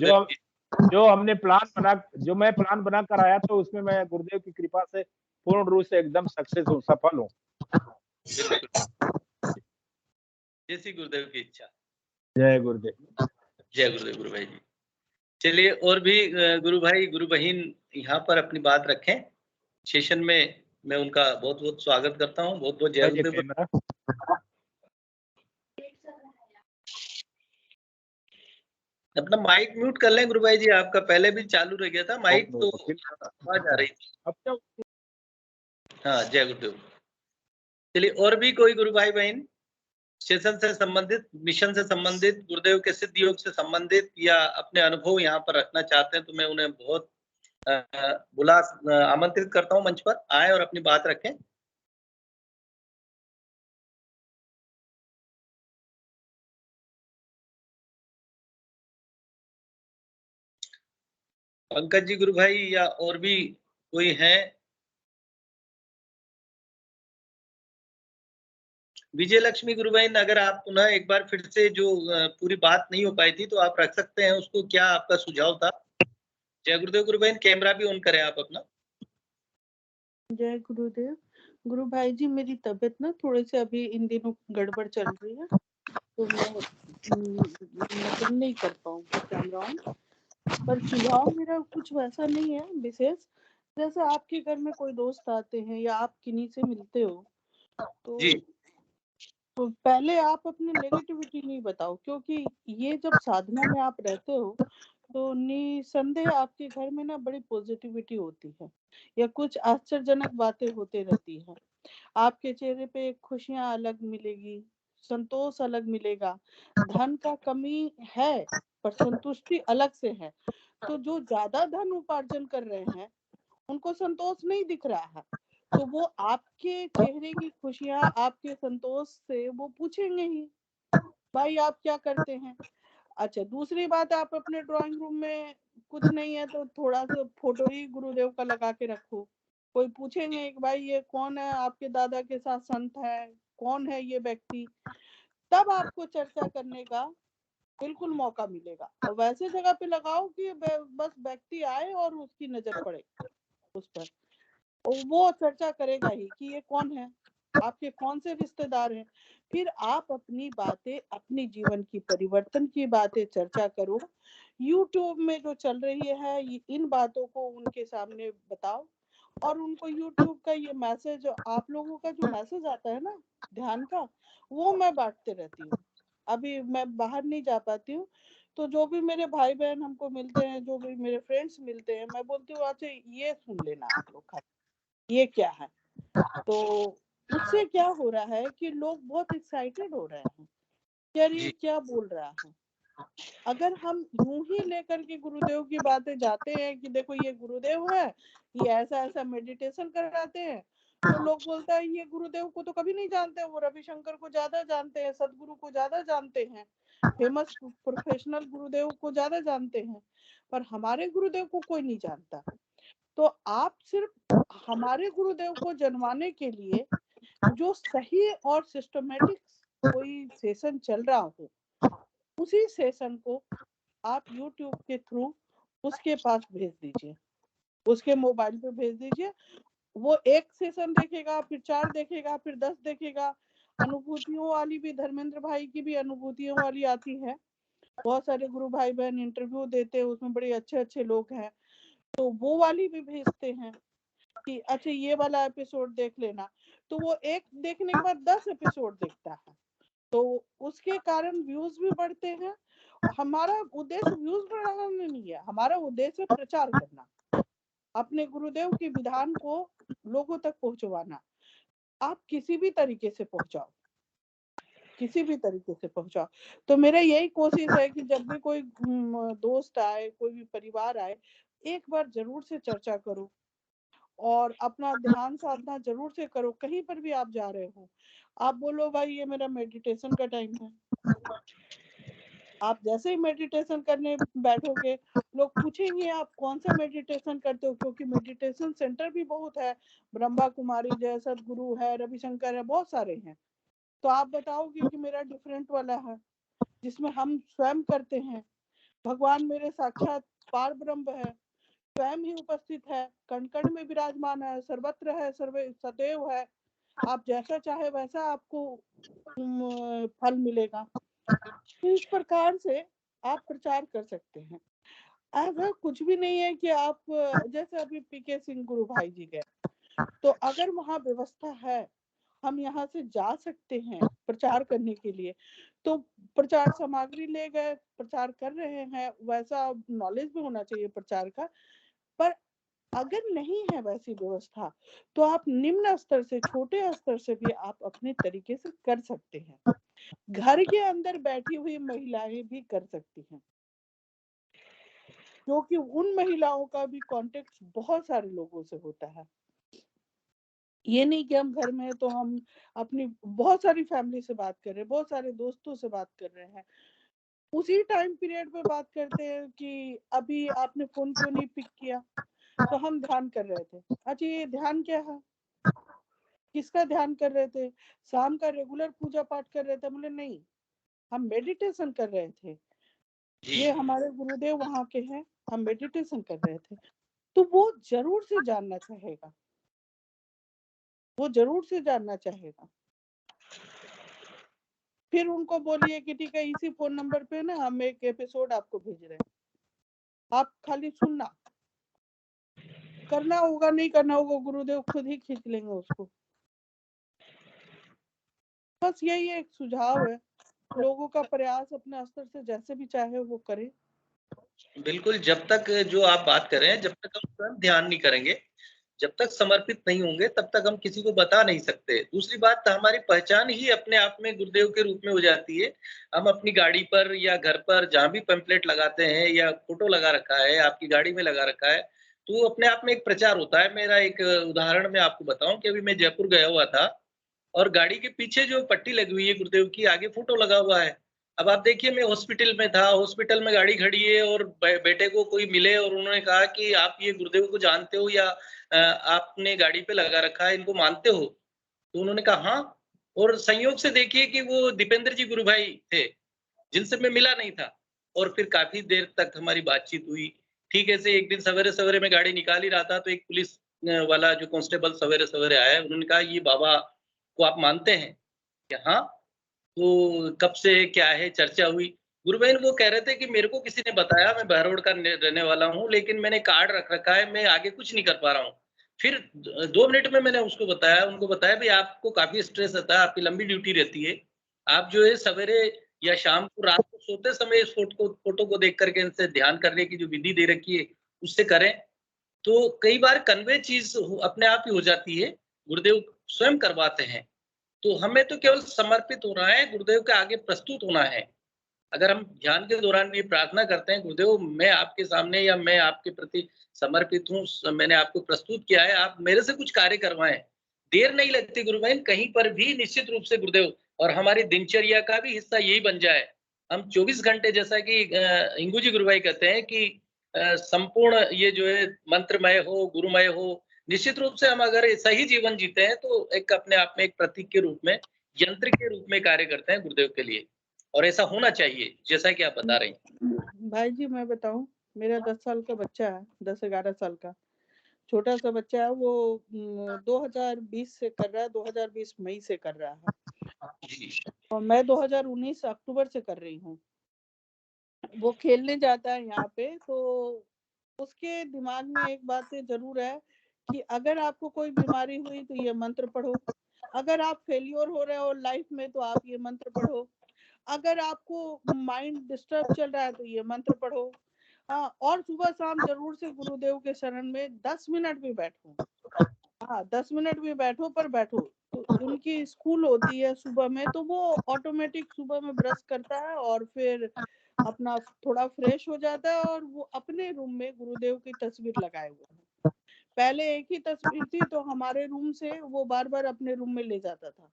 जो हमने जो मैं प्लान बना कर आया था उसमें मैं गुरुदेव की कृपा से पूर्ण रूप से एकदम सक्सेस हूँ, सफल हूँ। जैसी गुरुदेव की इच्छा। जय गुरुदेव। जय गुरुदेव गुरु भाई जी। चलिए और भी गुरु भाई गुरु बहन यहाँ पर अपनी बात रखें सेशन में, मैं उनका बहुत बहुत स्वागत करता हूँ। बहुत बहुत जय गुरुदेव। अपना माइक म्यूट कर लें गुरु भाई जी, आपका पहले भी चालू रह गया था माइक, तो आवाज आ रही थी। हाँ जय गुरुदेव। चलिए और भी कोई गुरु भाई बहन सेशन से संबंधित, मिशन से संबंधित, गुरुदेव के सिद्ध योग से संबंधित या अपने अनुभव यहाँ पर रखना चाहते हैं, तो मैं उन्हें बहुत आमंत्रित करता हूँ मंच पर आए और अपनी बात रखें। पंकज जी गुरु भाई या और भी कोई हैं? विजय लक्ष्मी गुरु भाई, अगर आप पुनः एक बार फिर से जो पूरी बात नहीं हो पाई थी तो आप रख सकते हैं उसको, क्या आपका सुझाव था? जय गुरुदेव गुरु बहन, कैमरा भी ऑन करें आप अपना। जय गुरुदेव गुरु भाई जी, मेरी तबीयत ना थोड़ी सी अभी इन दिनों गड़बड़ चल रही है, तो मैं मतलब नहीं कर पाऊंगी कैमरा ऑन। पर सुझाव मेरा कुछ वैसा नहीं है विशेष। जैसे आपके घर में कोई दोस्त आते हैं या आप किन्हीं से मिलते हो तो पहले आप अपनी नेगेटिविटी नहीं बताओ, क्योंकि ये जब साधना में आप रहते हो तो निसंदेह आपके घर में ना बड़ी पॉजिटिविटी होती है या कुछ आश्चर्यजनक बातें होते रहती है। आपके चेहरे पे खुशियां अलग मिलेगी, संतोष अलग मिलेगा। धन का कमी है पर संतुष्टि अलग से है। तो जो ज्यादा धन उपार्जन कर रहे हैं उनको संतोष नहीं दिख रहा है, तो वो आपके चेहरे की खुशियां, आपके संतोष से वो पूछेंगे ही, भाई आप क्या करते हैं। अच्छा, दूसरी बात, आप अपने ड्राइंग रूम में कुछ नहीं है तो थोड़ा सा फोटो ही गुरुदेव का लगा के रखो। कोई पूछेंगे कि भाई ये कौन है, आपके दादा के साथ संत है, कौन है ये व्यक्ति, तब आपको चर्चा करने का बिल्कुल मौका मिलेगा। और वैसे जगह पे लगाओ कि बस व्यक्ति आए और उसकी नजर पड़े उस पर, और वो चर्चा करेगा ही कि ये कौन है, आपके कौन से रिश्तेदार हैं। फिर आप अपनी बातें, अपनी जीवन की परिवर्तन की बातें चर्चा करो। YouTube में जो चल रही है इन बातों को उनके सामने बताओ, और उनको YouTube का ये मैसेज, आप लोगों का जो मैसेज आता है ना ध्यान का, वो मैं बांटते रहती हूँ। अभी मैं बाहर नहीं जा पाती हूँ, तो जो भी मेरे भाई बहन हमको मिलते हैं, जो भी मेरे फ्रेंड्स मिलते हैं, मैं बोलती हूँ अच्छा ये सुन लेना आप लोग, ये क्या है। तो उससे क्या हो रहा है कि लोग बहुत एक्साइटेड हो रहे हैं, यार ये क्या बोल रहा है। अगर हम यूं ही लेकर के गुरुदेव की बातें जाते हैं कि देखो ये गुरुदेव है, ये ऐसा ऐसा मेडिटेशन कराते हैं, तो लोग बोलता है ये गुरुदेव को तो कभी नहीं जानते, वो रविशंकर को ज्यादा जानते हैं, सदगुरु को ज्यादा जानते हैं, फेमस प्रोफेशनल गुरुदेव को ज्यादा जानते हैं, पर हमारे गुरुदेव को कोई नहीं जानता। तो आप सिर्फ हमारे गुरुदेव को जनवाने के लिए जो सही और सिस्टमेटिक कोई सेशन चल रहा हो, उसी सेशन को आप YouTube के थ्रू उसके पास भेज दीजिए, उसके मोबाइल पे भेज दीजिए। वो एक सेशन देखेगा, फिर 4 देखेगा, फिर 10 देखेगा। अनुभूतियों वाली भी, धर्मेंद्र भाई की भी अनुभूतियों वाली आती है, बहुत सारे गुरु भाई बहन इंटरव्यू देते हैं, उसमें बड़े अच्छे अच्छे लोग हैं, तो वो वाली भी भेजते हैं कि अच्छा ये वाला एपिसोड देख लेना। तो वो एक देखने के बाद 10 एपिसोड देखता है, तो उसके कारण व्यूज भी बढ़ते हैं। हमारा उद्देश्य व्यूज बढ़ाना नहीं है, हमारा उद्देश्य प्रचार करना, अपने गुरुदेव के विधान को लोगों तक पहुंचवाना। आप किसी भी तरीके से पहुंचाओ, किसी भी तरीके से पहुंचाओ। तो मेरा यही कोशिश है कि जब भी कोई दोस्त आए, कोई भी परिवार आए, एक बार जरूर से चर्चा करो और अपना ध्यान साधना जरूर से करो। कहीं पर भी आप जा रहे हो, आप बोलो भाई ये मेरा मेडिटेशन का टाइम है। आप जैसे ही मेडिटेशन करने बैठोगे, लोग पूछेंगे आप कौन सा मेडिटेशन करते हो, क्योंकि मेडिटेशन सेंटर भी बहुत है, ब्रह्मा कुमारी जय सदगुरु है, रविशंकर है, बहुत सारे हैं। तो आप बताओगे कि मेरा डिफरेंट वाला है, जिसमें हम स्वयं करते हैं। भगवान मेरे साक्षात पार ब्रह्म है, स्वयं ही उपस्थित है, कण कण में विराजमान है, सर्वत्र है, सर्वे सदैव है। आप जैसा चाहे वैसा आपको फल मिलेगा। तो इस प्रकार से आप प्रचार कर सकते हैं। ऐसा कुछ भी नहीं है कि आप जैसे अभी पीके सिंह गुरु भाई जी गए, तो अगर वहाँ व्यवस्था है, हम यहाँ से जा सकते हैं प्रचार करने के लिए, तो प्रचार सामग्री ले गए, प्रचार कर रहे हैं, वैसा नॉलेज भी होना चाहिए प्रचार का। पर अगर नहीं है वैसी व्यवस्था, तो आप निम्न स्तर से, छोटे स्तर से भी आप अपने तरीके से कर सकते हैं। घर के अंदर बैठी हुई महिलाएं भी कर सकती हैं, क्योंकि उन महिलाओं का भी कांटेक्ट बहुत सारे लोगों से होता है। ये नहीं कि हम घर में हैं तो हम अपनी बहुत सारी फैमिली से बात कर रहे हैं, बहुत सारे दोस्तों से बात कर रहे हैं, उसी टाइम पीरियड पे बात करते हैं कि अभी आपने फोन क्यों नहीं पिक किया, तो हम ध्यान कर रहे थे। अच्छा ये ध्यान क्या है, किसका ध्यान कर रहे थे? शाम का रेगुलर पूजा पाठ कर रहे थे? बोले नहीं, हम मेडिटेशन कर रहे थे। ये हमारे गुरुदेव वहां के हैं, हम मेडिटेशन कर रहे थे। तो वो जरूर से जानना चाहेगा, वो जरूर से जानना चाहेगा। फिर उनको बोलिए कि ठीक है, इसी फोन नंबर पे ना हम एक एपिसोड आपको भेज रहे हैं, आप खाली सुनना, करना होगा नहीं करना होगा गुरुदेव खुद ही खींच लेंगे उसको। बस यही एक सुझाव है, लोगों का प्रयास अपने स्तर से जैसे भी चाहे वो करे। बिल्कुल, जब तक जो आप बात कर रहे हैं, जब तक हम स्वयं ध्यान नहीं करेंगे, जब तक समर्पित नहीं होंगे, तब तक हम किसी को बता नहीं सकते। दूसरी बात, हमारी पहचान ही अपने आप में गुरुदेव के रूप में हो जाती है। हम अपनी गाड़ी पर या घर पर जहाँ भी पैम्फलेट लगाते हैं या फोटो लगा रखा है, आपकी गाड़ी में लगा रखा है, तो वो अपने आप में एक प्रचार होता है। मेरा एक उदाहरण मैं आपको बताऊँ कि अभी मैं जयपुर गया हुआ था और गाड़ी के पीछे जो पट्टी लगी हुई है गुरुदेव की, आगे फोटो लगा हुआ है। अब आप देखिए, मैं हॉस्पिटल में था, हॉस्पिटल में गाड़ी खड़ी है और बेटे को कोई मिले और उन्होंने कहा कि आप ये गुरुदेव को जानते हो या आपने गाड़ी पे लगा रखा है, इनको मानते हो? तो उन्होंने कहा हाँ, और संयोग से देखिए कि वो दीपेंद्र जी गुरु भाई थे, जिनसे मैं मिला नहीं था, और फिर काफ़ी देर तक हमारी बातचीत हुई। ठीक है से एक दिन सवेरे-सवेरे मैं गाड़ी निकाल ही रहा था, तो एक पुलिस वाला जो कांस्टेबल सवेरे-सवेरे आया, उन्होंने कहा, "ये बाबा को आप मानते हैं?" कि हाँ, तो कब से क्या है, चर्चा हुई। गुरुबहन वो कह रहे थे कि मेरे को किसी ने बताया, मैं बहरोड का रहने वाला हूँ, लेकिन मैंने कार्ड रख रखा है, मैं आगे कुछ नहीं कर पा रहा हूँ। फिर 2 मिनट में मैंने उनको बताया भई आपको काफ़ी स्ट्रेस रहता है, आपकी लंबी ड्यूटी रहती है। आप जो है सवेरे या शाम को, रात को सोते समय इस फ़ोटो को देख कर के इनसे ध्यान करने की जो विधि दे रखी है, उससे करें। तो कई बार कन्वे चीज़ अपने आप ही हो जाती है, गुरुदेव स्वयं करवाते हैं। तो हमें तो केवल समर्पित होना है, गुरुदेव के आगे प्रस्तुत होना है। अगर हम ध्यान के दौरान भी प्रार्थना करते हैं, गुरुदेव मैं आपके सामने या मैं आपके प्रति समर्पित हूँ, मैंने आपको प्रस्तुत किया है, आप मेरे से कुछ कार्य करवाएँ। देर नहीं लगती गुरुबहन, कहीं पर भी निश्चित रूप से गुरुदेव, और हमारी दिनचर्या का भी हिस्सा यही बन जाए। हम 24 घंटे, जैसा कि इंगू जी गुरु भाई कहते हैं कि संपूर्ण ये जो है मंत्रमय हो, गुरुमय हो, निश्चित रूप से हम अगर सही जीवन जीते हैं, तो एक अपने आप में एक प्रतीक के रूप में, यंत्र के रूप में कार्य करते हैं गुरुदेव के लिए, और ऐसा होना चाहिए, जैसा कि आप बता रही हैं। भाई जी मैं बताऊं, मेरा 10 साल का बच्चा है, 10-11 साल का छोटा सा बच्चा है, वो 2020 से कर रहा है, 2020 मई से कर रहा है, और मैं 2019 अक्टूबर से कर रही हूँ। वो खेलने जाता है यहाँ पे, तो उसके दिमाग में एक बात जरूर है कि अगर आपको कोई बीमारी हुई तो ये मंत्र पढ़ो, अगर आप फेलियर हो रहे हो लाइफ में तो आप ये मंत्र पढ़ो, अगर आपको माइंड डिस्टर्ब चल रहा है तो ये मंत्र पढ़ो। हाँ, और सुबह शाम जरूर से गुरुदेव के शरण में 10 मिनट भी बैठो। हाँ, 10 मिनट भी बैठो, पर बैठो। तो उनकी स्कूल होती है सुबह में, तो वो ऑटोमेटिक सुबह में ब्रश करता है और फिर अपना थोड़ा फ्रेश हो जाता है और वो अपने रूम में गुरुदेव की तस्वीर लगाए हुए हैं। पहले एक ही तस्वीर थी तो हमारे रूम से वो बार बार अपने रूम में ले जाता था।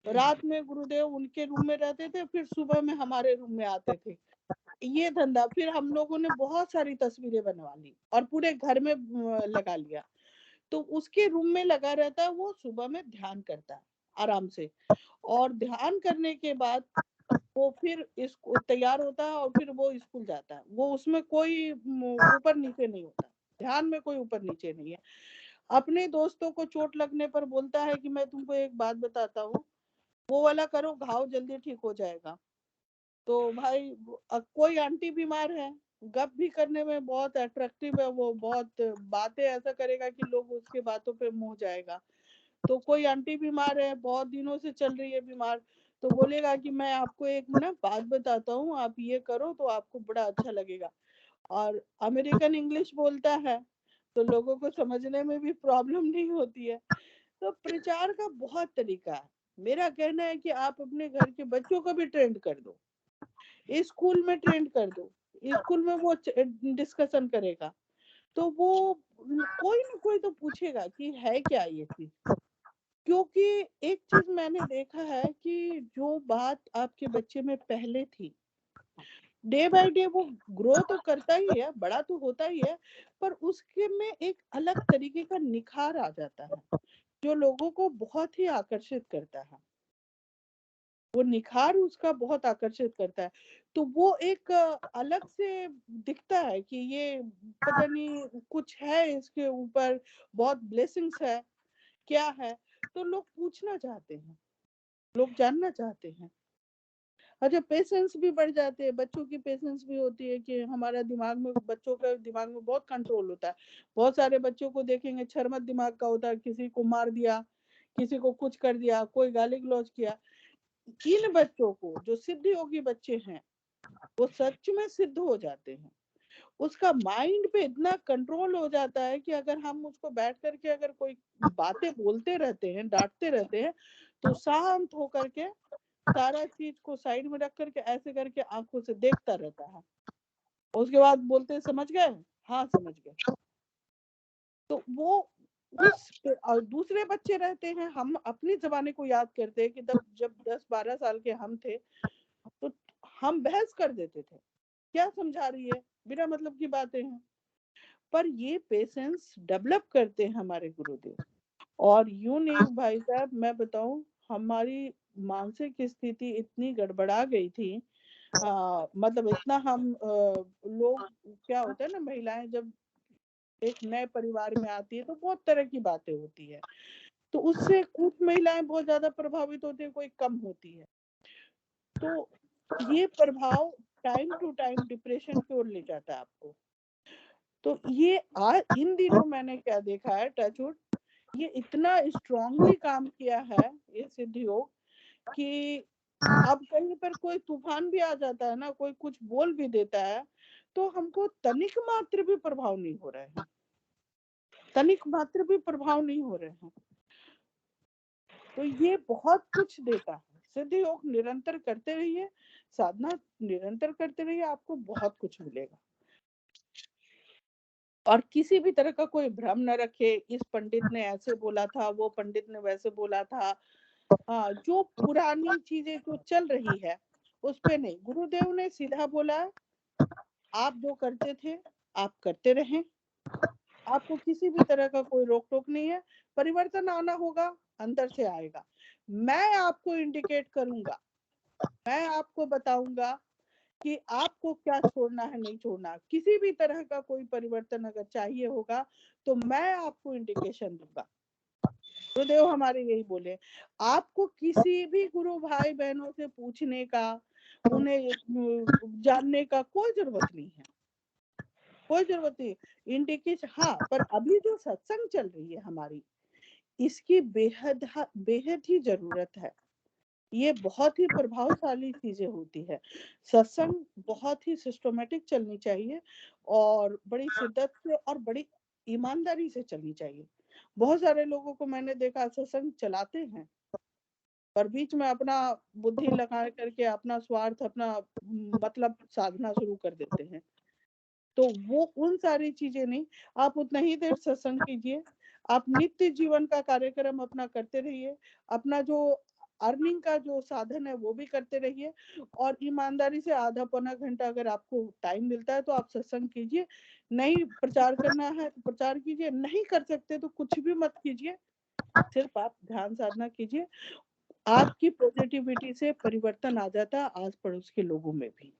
रात में गुरुदेव उनके रूम में रहते थे, फिर सुबह में हमारे रूम में आते थे। ये धंधा फिर हम लोगों ने बहुत सारी तस्वीरें बनवा ली और पूरे घर में लगा लिया। तो उसके रूम में लगा रहता है, वो सुबह में ध्यान करता है आराम से, और ध्यान करने के बाद वो फिर इसको तैयार होता है और फिर वो स्कूल जाता है। वो उसमें कोई ऊपर नीचे नहीं होता, ध्यान में कोई ऊपर नीचे नहीं है। अपने दोस्तों को चोट लगने पर बोलता है कि मैं तुमको एक बात बताता हूँ, वो वाला करो, घाव जल्दी ठीक हो जाएगा। तो भाई कोई आंटी बीमार है, गप भी करने में बहुत अट्रैक्टिव है, वो बहुत बातें ऐसा करेगा कि लोग उसके बातों पे मुंह जाएगा। तो कोई आंटी बीमार है, बहुत दिनों से चल रही है बीमार, तो बोलेगा कि मैं आपको एक ना बात बताता हूँ, आप ये करो तो आपको बड़ा अच्छा लगेगा। और अमेरिकन इंग्लिश बोलता है तो लोगों को समझने में भी प्रॉब्लम नहीं होती है। तो प्रचार का बहुत तरीका है। मेरा कहना है कि आप अपने घर के बच्चों को भी ट्रेंड कर दो, स्कूल में ट्रेंड कर दो, स्कूल में वो डिस्कशन करेगा तो वो कोई ना कोई तो पूछेगा कि है क्या ये चीज। क्योंकि एक चीज मैंने देखा है कि जो बात आपके बच्चे में पहले थी, डे बाय डे वो ग्रो तो करता ही है, बड़ा तो होता ही है, पर उसके में एक अलग तरीके का निखार आ जाता है जो लोगों को बहुत ही आकर्षित करता है। वो निखार उसका बहुत आकर्षित करता है। तो वो एक अलग से दिखता है कि ये पता नहीं कुछ है इसके ऊपर, बहुत ब्लेसिंग्स है, क्या है। तो लोग पूछना चाहते हैं, लोग जानना चाहते हैं। अच्छा, पेशेंस भी बढ़ जाते हैं, बच्चों की पेशेंस भी होती है कि हमारा दिमाग में, बच्चों का दिमाग में बहुत कंट्रोल होता है। बहुत सारे बच्चों को देखेंगे छरमत दिमाग का होता है, किसी को मार दिया, किसी को कुछ कर दिया, कोई गाली गलौज किया। इन बच्चों को जो सिद्ध योगी बच्चे हैं वो सच में सिद्ध हो जाते हैं। उसका माइंड पे इतना कंट्रोल हो जाता है कि अगर हम उसको बैठ करके अगर कोई बातें बोलते रहते हैं, डांटते रहते हैं, तो शांत होकर के सारा चीज को साइड में रख करके ऐसे करके आंखों से देखता रहता है। उसके बाद बोलते समझ गए, हाँ समझ गए। तो वो उस और दूसरे बच्चे रहते हैं, हम अपनी जमाने को याद करते हैं कि तब जब 10-12 साल के हम थे तो हम बहस कर देते थे, क्या समझा रही है, बिना मतलब की बातें हैं। पर ये पेशेंस डेवलप करते हैं हमारे गुरुदेव। और यूं नहीं भाई साहब, मैं बताऊं, हमारी मानसिक स्थिति इतनी गड़बड़ा गई थी, मतलब इतना हम लोग, क्या होता है ना, महिलाएं जब एक नए परिवार में आती है तो बहुत तरह की बातें होती है, तो उससे कुछ महिलाएं बहुत ज्यादा प्रभावित होती है, कोई कम होती है। तो ये प्रभाव टाइम टू टाइम डिप्रेशन की ओर ले जाता है आपको। तो ये आज इन दिनों मैंने क्या देखा है, टचवुड, ये इतना स्ट्रांगली काम किया है ये सिद्ध योग कि अब कहीं पर कोई तूफान भी आ जाता है ना, कोई कुछ बोल भी देता है, तो हमको तनिक मात्र भी प्रभाव नहीं हो रहे हैं, तनिक मात्र भी प्रभाव नहीं हो रहे हैं। तो ये बहुत कुछ देता है। सिद्ध योग निरंतर करते रहिए, साधना निरंतर करते रहिए, आपको बहुत कुछ मिलेगा। और किसी भी तरह का कोई भ्रम न रखे, इस पंडित ने ऐसे बोला था, वो पंडित ने वैसे बोला था। हाँ, जो पुरानी चीजें जो चल रही है उस पे नहीं, गुरुदेव ने सीधा बोला, आप जो करते थे आप करते रहें, आपको किसी भी तरह का कोई रोक टोक नहीं है। परिवर्तन आना होगा, अंदर से आएगा। मैं आपको इंडिकेट करूंगा, मैं आपको बताऊंगा कि आपको क्या छोड़ना है, नहीं छोड़ना। किसी भी तरह का कोई परिवर्तन अगर चाहिए होगा तो मैं आपको इंडिकेशन दूंगा। गुरुदेव हमारे यही बोले, आपको किसी भी गुरु भाई बहनों से पूछने का, उन्हें जानने का कोई जरूरत नहीं है, कोई जरूरत नहीं। इंडिकेशन, हाँ, पर अभी जो सत्संग चल रही है हमारी, इसकी बेहद ही जरूरत है। ये बहुत ही प्रभावशाली चीजें होती है। सत्संग बहुत ही सिस्टमेटिक चलनी चाहिए और बड़ी शिद्दत से और बड़ी ईमानदारी से चलनी चाहिए। बहुत सारे लोगों को मैंने देखा सत्संग चलाते हैं पर बीच में अपना बुद्धि लगा करके अपना स्वार्थ, अपना मतलब साधना शुरू कर देते हैं। तो वो उन सारी चीजें नहीं, आप उतना ही देर सत्संग कीजिए, आप नित्य जीवन का कार्यक्रम अपना करते रहिए, अपना जो अर्निंग का जो साधन है वो भी करते रहिए, और ईमानदारी से आधा पौना घंटा अगर आपको टाइम मिलता है तो आप सत्संग कीजिए। नहीं प्रचार करना है तो प्रचार कीजिए, नहीं कर सकते तो कुछ भी मत कीजिए, सिर्फ आप ध्यान साधना कीजिए। आपकी पॉजिटिविटी से परिवर्तन आ जाता है आस पड़ोस के लोगों में भी।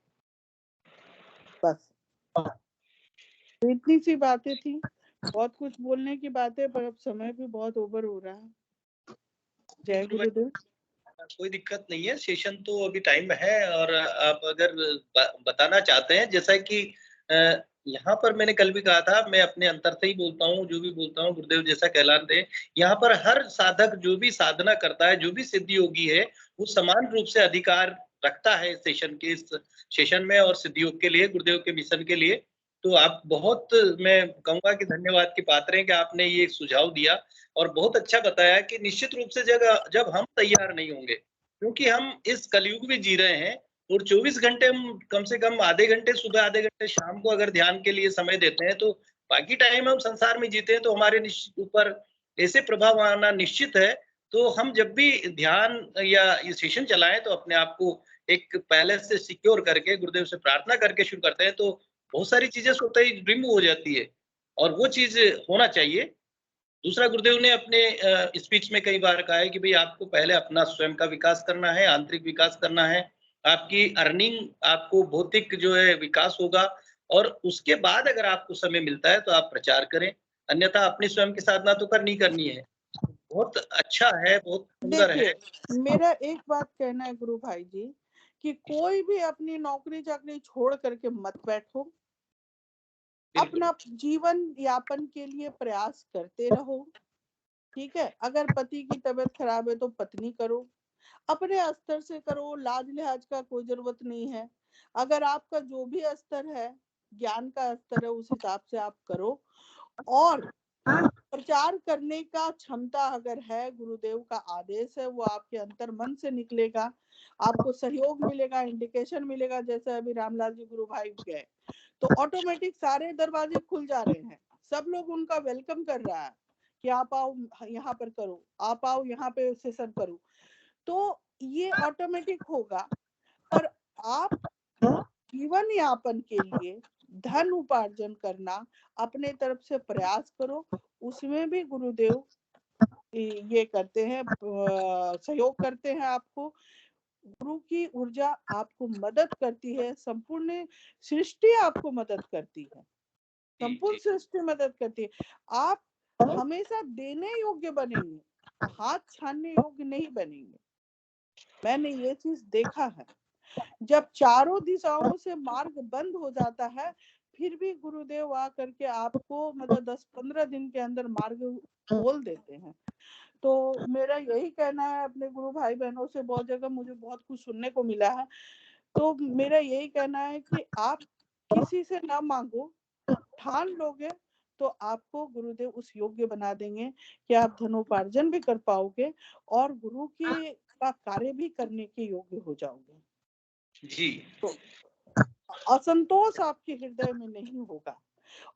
बस तो इतनी सी बातें थी, बहुत कुछ बोलने की बातें, पर अब समय भी बहुत ओवर हो रहा है। जय गुरुदेव। कोई दिक्कत नहीं है, सेशन तो अभी टाइम है, और आप अगर बताना चाहते हैं, जैसा कि यहाँ पर मैंने कल भी कहा था, मैं अपने अंतर से ही बोलता हूँ, जो भी बोलता हूँ गुरुदेव जैसा कहलान दे। यहाँ पर हर साधक जो भी साधना करता है, जो भी सिद्धि योगी है, वो समान रूप से अधिकार रखता है सेशन के, इस सेशन में और सिद्धि योग के लिए, गुरुदेव के मिशन के लिए। तो आप बहुत, मैं कहूंगा कि धन्यवाद के पात्र हैं कि आपने ये सुझाव दिया और बहुत अच्छा बताया कि निश्चित रूप से जब हम तैयार नहीं होंगे, क्योंकि हम इस कलयुग में जी रहे हैं, और 24 घंटे हम कम से कम आधे घंटे सुबह, आधे घंटे शाम को अगर ध्यान के लिए समय देते हैं, तो बाकी टाइम हम संसार में जीते हैं, तो हमारे ऊपर ऐसे प्रभाव आना निश्चित है। तो हम जब भी ध्यान या ये सेशन चलाएं, तो अपने आप को एक पहले से सिक्योर करके, गुरुदेव से प्रार्थना करके शुरू करते हैं, तो बहुत सारी चीजें स्वतः ही रिमूव हो जाती है, और वो चीज होना चाहिए। दूसरा, गुरुदेव ने अपने स्पीच में कई बार कहा है कि भाई आपको पहले अपना स्वयं का विकास करना है, आंतरिक विकास करना है, आपकी अर्निंग, आपको भौतिक जो है विकास होगा, और उसके बाद अगर आपको समय मिलता है तो आप प्रचार करें, अन्यथा अपनी स्वयं की साधना तो करनी करनी है। बहुत अच्छा है, बहुत सुंदर है। देखिए, मेरा एक बात कहना है गुरु भाई जी, कि कोई भी अपनी नौकरी चाकरी छोड़ करके मत बैठो, अपना जीवन यापन के लिए प्रयास करते रहो। ठीक है, अगर पति की तबीयत खराब है तो पत्नी करो, अपने स्तर से करो, लाज लिहाज का कोई जरूरत नहीं है। अगर आपका जो भी स्तर है, ज्ञान का स्तर है, उस हिसाब से आप करो, और प्रचार करने का क्षमता अगर है, गुरुदेव का आदेश है, वो आपके अंतर मन से निकलेगा, आपको सहयोग मिलेगा, इंडिकेशन मिलेगा। जैसे अभी रामलाल जी गुरु भाई गए तो ऑटोमेटिक सारे दरवाजे खुल जा रहे हैं, सब लोग उनका वेलकम कर रहा है कि आप आओ यहाँ पर करो, आप आओ यहाँ पे सेशन करो, तो ये ऑटोमेटिक होगा। पर आप जीवन यापन के लिए धन उपार्जन करना, अपने तरफ से प्रयास करो, उसमें भी गुरुदेव ये करते हैं, सहयोग करते हैं आपको। गुरु की ऊर्जा आपको मदद करती है, संपूर्ण सृष्टि आपको मदद करती है, संपूर्ण सृष्टि मदद करती है। आप हमेशा देने योग्य बनेंगे, हाथ छानने योग्य नहीं बनेंगे। मैंने ये चीज देखा है, जब चारों दिशाओं से मार्ग बंद हो जाता है, फिर भी गुरुदेव आकर के आपको मतलब 10-15 दिन के अंदर मार्ग खोल देते हैं। तो मेरा यही कहना है, अपने गुरु भाई बहनों से बहुत जगह मुझे बहुत कुछ सुनने को मिला है, तो मेरा यही कहना है कि आप किसी से ना मांगो, ठान लोगे तो आपको गुरुदेव उस योग्य बना देंगे कि आप धनोपार्जन भी कर पाओगे और गुरु की का कार्य भी करने के योग्य हो जाओगे। जी, तो असंतोष आपके हृदय में नहीं होगा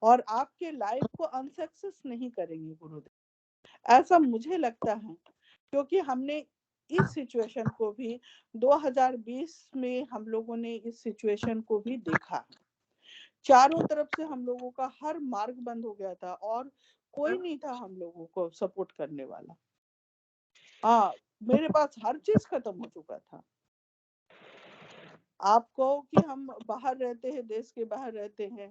और आपके लाइफ को अनसक्सेस नहीं करेंगे गुरुदेव, ऐसा मुझे लगता है। क्योंकि हमने इस सिचुएशन को भी 2020 में हम लोगों ने इस सिचुएशन को भी देखा, चारों तरफ से हम लोगों का हर मार्ग बंद हो गया था और कोई नहीं था हम लोगों को सपोर्ट करने वाला। हाँ, मेरे पास हर चीज खत्म हो चुका था। आप कहो कि हम बाहर रहते हैं, देश के बाहर रहते हैं,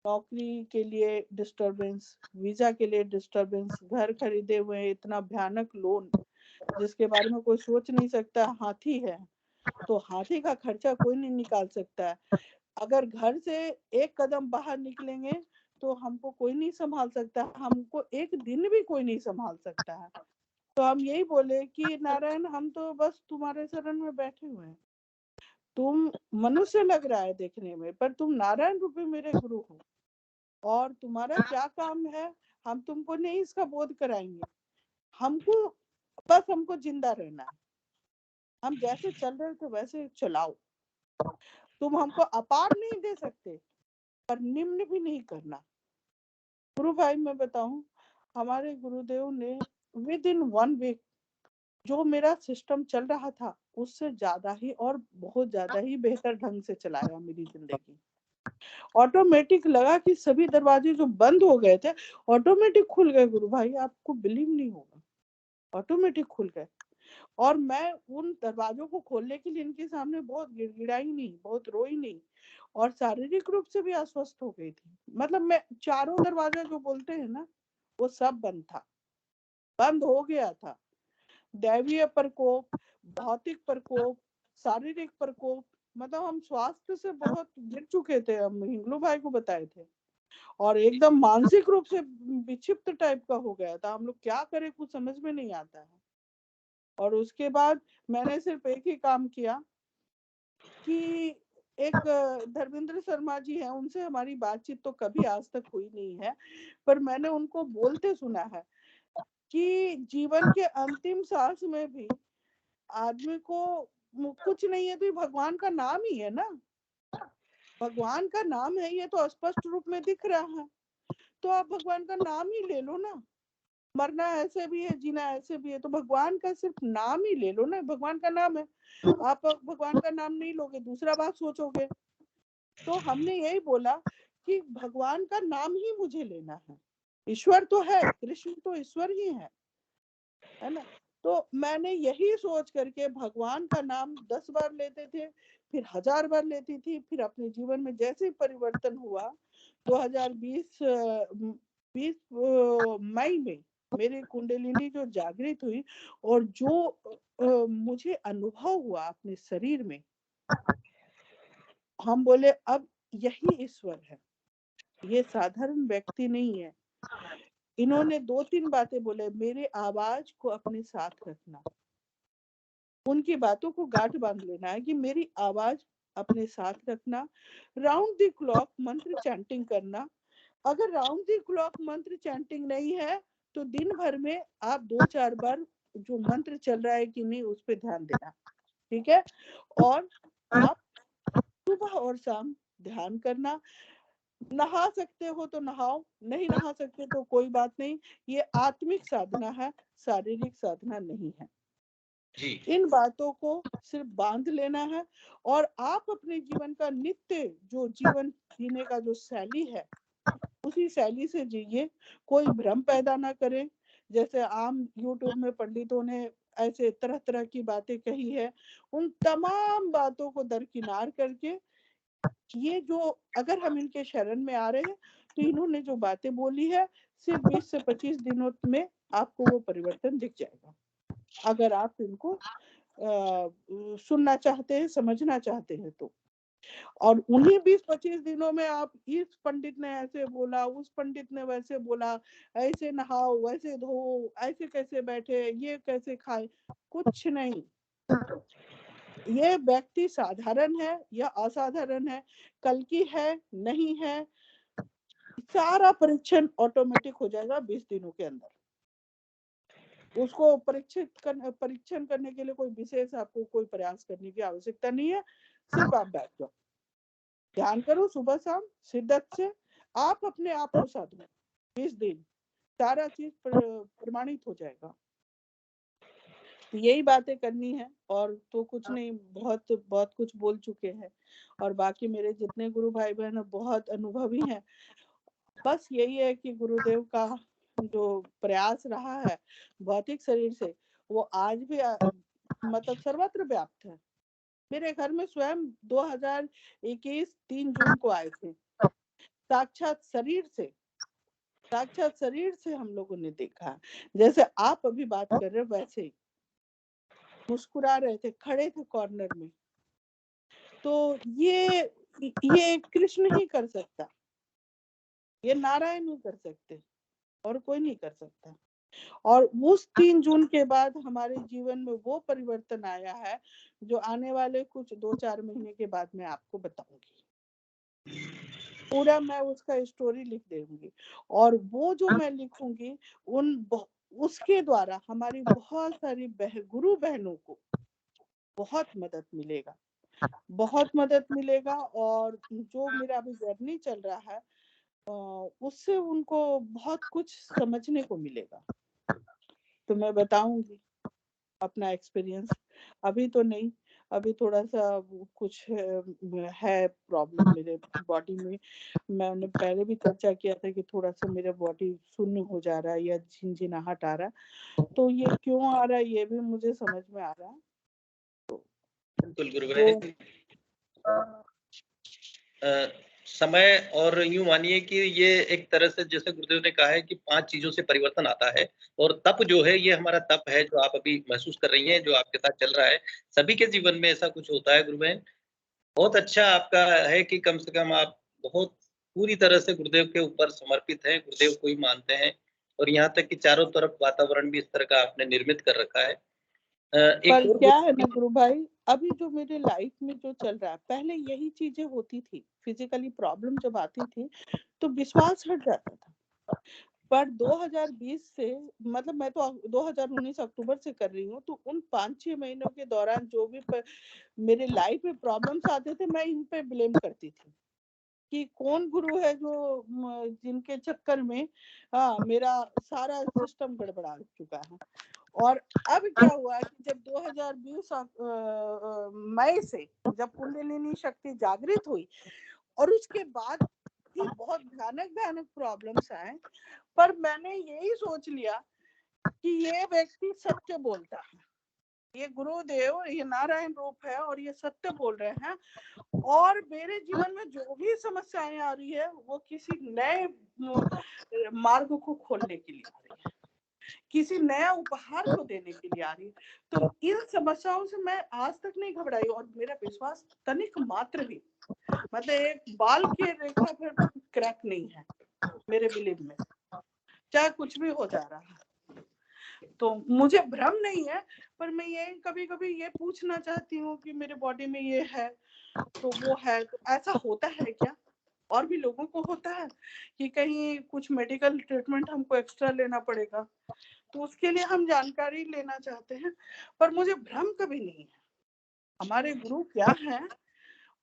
नौकरी के लिए डिस्टरबेंस, वीजा के लिए डिस्टरबेंस, घर खरीदे हुए हैं, इतना भयानक लोन जिसके बारे में कोई सोच नहीं सकता। हाथी है तो हाथी का खर्चा कोई नहीं निकाल सकता है। अगर घर से एक कदम बाहर निकलेंगे तो हमको कोई नहीं संभाल सकता, हमको एक दिन भी कोई नहीं संभाल सकता है। तो हम यही बोले कि नारायण, हम तो बस तुम्हारे शरण में बैठे हुए हैं, तुम मनुष्य लग रहा है देखने में, पर तुम नारायण रूपी मेरे गुरु हो, और तुम्हारा क्या काम है हम तुमको नहीं इसका बोध कराएंगे, हमको बस हमको जिंदा रहना है, हम जैसे चल रहे थे वैसे चलाओ। तुम हमको अपार नहीं दे सकते पर निम्न भी नहीं करना। गुरु भाई मैं बताऊं, हमारे गुरुदेव ने विद इन 1 वीक जो मेरा सिस्टम चल रहा था उससे ज्यादा ही और बहुत ज्यादा ही बेहतर ढंग से चलाया मेरी जिंदगी। ऑटोमेटिक लगा कि सभी दरवाजे जो बंद हो गए थे ऑटोमेटिक खुल गए। गुरु भाई आपको बिलीव नहीं होगा, ऑटोमेटिक खुल गए। और मैं उन दरवाजों को खोलने के लिए इनके सामने बहुत गिड़गिड़ाई नहीं, बहुत रोई नहीं, और शारीरिक रूप से भी अस्वस्थ हो गई थी। मतलब मैं चारों दरवाजा जो बोलते हैं ना वो सब बंद था, बंद हो गया था। दैवीय प्रकोप, भौतिक प्रकोप, शारीरिक प्रकोप, मतलब हम स्वास्थ्य से बहुत गिर चुके थे, हम हिंगलू भाई को बताए थे। और एकदम मानसिक रूप से विक्षिप्त टाइप का हो गया था। हम लोग क्या करें कुछ समझ में नहीं आता है। और उसके बाद मैंने सिर्फ एक ही काम किया कि एक धर्मेंद्र शर्मा जी हैं, उनसे हमारी बातचीत तो कभी आज तक हुई नहीं है, पर मैंने उनको बोलते सुना है कि जीवन के अंतिम सांस में भी आदमी को कुछ नहीं है तो भगवान का नाम ही है ना, भगवान का नाम है, ये तो स्पष्ट रूप में दिख रहा है। तो आप भगवान का नाम ही ले लो ना। मरना ऐसे भी है, जीना ऐसे भी है, तो भगवान का सिर्फ नाम ही ले लो ना, भगवान का नाम है। आप भगवान का नाम नहीं लोगे दूसरा बात सोचोगे। तो हमने यही बोला कि भगवान का नाम ही मुझे लेना है। ईश्वर तो है, कृष्ण तो ईश्वर ही है ना। तो मैंने यही सोच करके भगवान का नाम 10 बार लेते थे, फिर 1000 बार लेती थी। फिर अपने जीवन में जैसे परिवर्तन हुआ 2020 मई में मेरी कुंडलिनी जो जागृत हुई और जो मुझे अनुभव हुआ अपने शरीर में, हम बोले अब यही ईश्वर है, ये साधारण व्यक्ति नहीं है। इन्होंने 2-3 बातें बोले, मेरे आवाज को अपने साथ रखना, उनकी बातों को गांठ बांध लेना है कि मेरी आवाज अपने साथ रखना, राउंड द क्लॉक मंत्र चैंटिंग करना। अगर राउंड द क्लॉक मंत्र चैंटिंग नहीं है तो दिन भर में आप 2-4 बार जो मंत्र चल रहा है कि नहीं उस पर ध्यान देना, ठीक है। और आप सुबह और शाम ध्यान करना। नहा सकते हो तो नहाओ, नहीं नहा सकते तो कोई बात नहीं, ये आत्मिक साधना है, शारीरिक साधना नहीं है। जी इन बातों को सिर्फ बांध लेना है और आप अपने जीवन का नित्य जो जीवन जीने का जो शैली है उसी शैली से जिए, कोई भ्रम पैदा ना करें। जैसे आम यूट्यूब में पंडितों ने ऐसे तरह तरह की बातें कही है, उन तमाम बातों को दरकिनार करके ये जो अगर हम इनके शरण में आ रहे हैं तो इन्होंने जो बातें बोली है सिर्फ 20 से 25 दिनों में आपको वो परिवर्तन दिख जाएगा, अगर आप इनको सुनना चाहते हैं, समझना चाहते हैं तो। और उन्हीं 20-25 दिनों में आप इस पंडित ने ऐसे बोला, उस पंडित ने वैसे बोला, ऐसे नहाओ, वैसे धो, ऐसे कैसे बैठे, ये कैसे खाए, कुछ नहीं। ये व्यक्ति साधारण है या असाधारण है, कल की है नहीं है, सारा परीक्षण ऑटोमेटिक हो जाएगा 20 दिनों के अंदर। उसको परीक्षण करने के लिए कोई विशेष आपको कोई प्रयास करने की आवश्यकता नहीं है। सिर्फ आप बैठ जाओ, ध्यान करो सुबह शाम शिद्दत से, आप अपने आप को साधो 20 दिन, सारा चीज प्रमाणित हो जाएगा। तो यही बातें करनी है और तो कुछ नहीं, बहुत बहुत कुछ बोल चुके हैं और बाकी मेरे जितने गुरु भाई बहन बहुत अनुभवी हैं। बस यही है कि गुरुदेव का जो प्रयास रहा है भौतिक शरीर से वो आज भी मतलब सर्वत्र व्याप्त है। मेरे घर में स्वयं 2021 3 जून को आए थे, साक्षात शरीर से हम लोगों ने देखा, जैसे आप अभी बात कर रहे हो वैसे ही मुस्कुरा रहे थे, खड़े थे कॉर्नर में। तो ये कृष्ण ही कर सकता, ये नारायण नहीं कर सकते और कोई नहीं कर सकता। और उस 3 जून के बाद हमारे जीवन में वो परिवर्तन आया है जो आने वाले कुछ 2-4 महीने के बाद मैं आपको बताऊंगी। पूरा मैं उसका स्टोरी लिख दूंगी और वो जो मैं लिखूंगी उसके द्वारा हमारी बहुत सारी गुरु बहनों को बहुत मदद मिलेगा, बहुत मदद मिलेगा। और जो मेरा अभी जर्नी चल रहा है उससे उनको बहुत कुछ समझने को मिलेगा। तो मैं बताऊंगी अपना एक्सपीरियंस। अभी तो नहीं, अभी थोड़ा सा कुछ है प्रॉब्लम मेरे बॉडी में। मैंने पहले भी चर्चा किया था कि थोड़ा सा मेरा बॉडी शून्य हो जा रहा है या झिनझिनाहट आ रहा है। तो ये क्यों आ रहा है ये भी मुझे समझ में आ रहा है। बिल्कुल गुरु भाई, समय और यूं मानिए कि ये एक तरह से जैसे गुरुदेव ने कहा है कि 5 चीजों से परिवर्तन आता है, और तप जो है ये हमारा तप है जो आप अभी महसूस कर रही हैं, जो आपके साथ चल रहा है। सभी के जीवन में ऐसा कुछ होता है गुरु बहन। बहुत अच्छा आपका है कि कम से कम आप बहुत पूरी तरह से गुरुदेव के ऊपर समर्पित हैं, गुरुदेव को ही मानते हैं, और यहाँ तक कि चारों तरफ वातावरण भी इस तरह का आपने निर्मित कर रखा है। एक पर और क्या है ना गुरु भाई, अभी जो मेरे लाइफ में जो चल रहा है, पहले यही चीजें होती थी, फिजिकली प्रॉब्लम जब आती थी तो विश्वास हट जाता था। पर 2020 से, मतलब मैं तो 2019 अक्टूबर से कर रही हूँ, तो उन 5-6 महीनों के दौरान जो भी मेरे लाइफ में प्रॉब्लम्स आते थे, मैं इन पे ब्लेम करती थी कि कौन गुरु है जो जिनके चक्कर में मेरा सारा सिस्टम गड़बड़ा चुका है। और अब क्या हुआ कि जब 2020 मई से जब कुंडलिनी शक्ति जागृत हुई, और उसके बाद भी बहुत भयानक भयानक प्रॉब्लम्स आए, पर मैंने यही सोच लिया कि ये व्यक्ति सत्य बोलता है, ये गुरुदेव, ये नारायण रूप है और ये सत्य बोल रहे हैं। और मेरे जीवन में जो भी समस्याएं आ रही है वो किसी नए मार्ग को खोलने के लिए आ रही है, किसी नया उपहार को देने के लिए आ रही है। तो इन समस्याओं से मैं आज तक नहीं घबराई, और मेरा विश्वास तनिक मात्र भी, मतलब एक बाल के रेखा पर क्रैक नहीं है मेरे बिलीव में, चाहे कुछ भी हो जा रहा है। तो मुझे भ्रम नहीं है, पर मैं ये कभी कभी ये पूछना चाहती हूँ कि मेरे बॉडी में ये है तो वो है, तो ऐसा होता है क्या? और भी लोगों को होता है कि कहीं कुछ मेडिकल ट्रीटमेंट हमको एक्स्ट्रा लेना पड़ेगा, तो उसके लिए हम जानकारी लेना चाहते हैं। पर मुझे भ्रम कभी नहीं है, हमारे गुरु क्या हैं।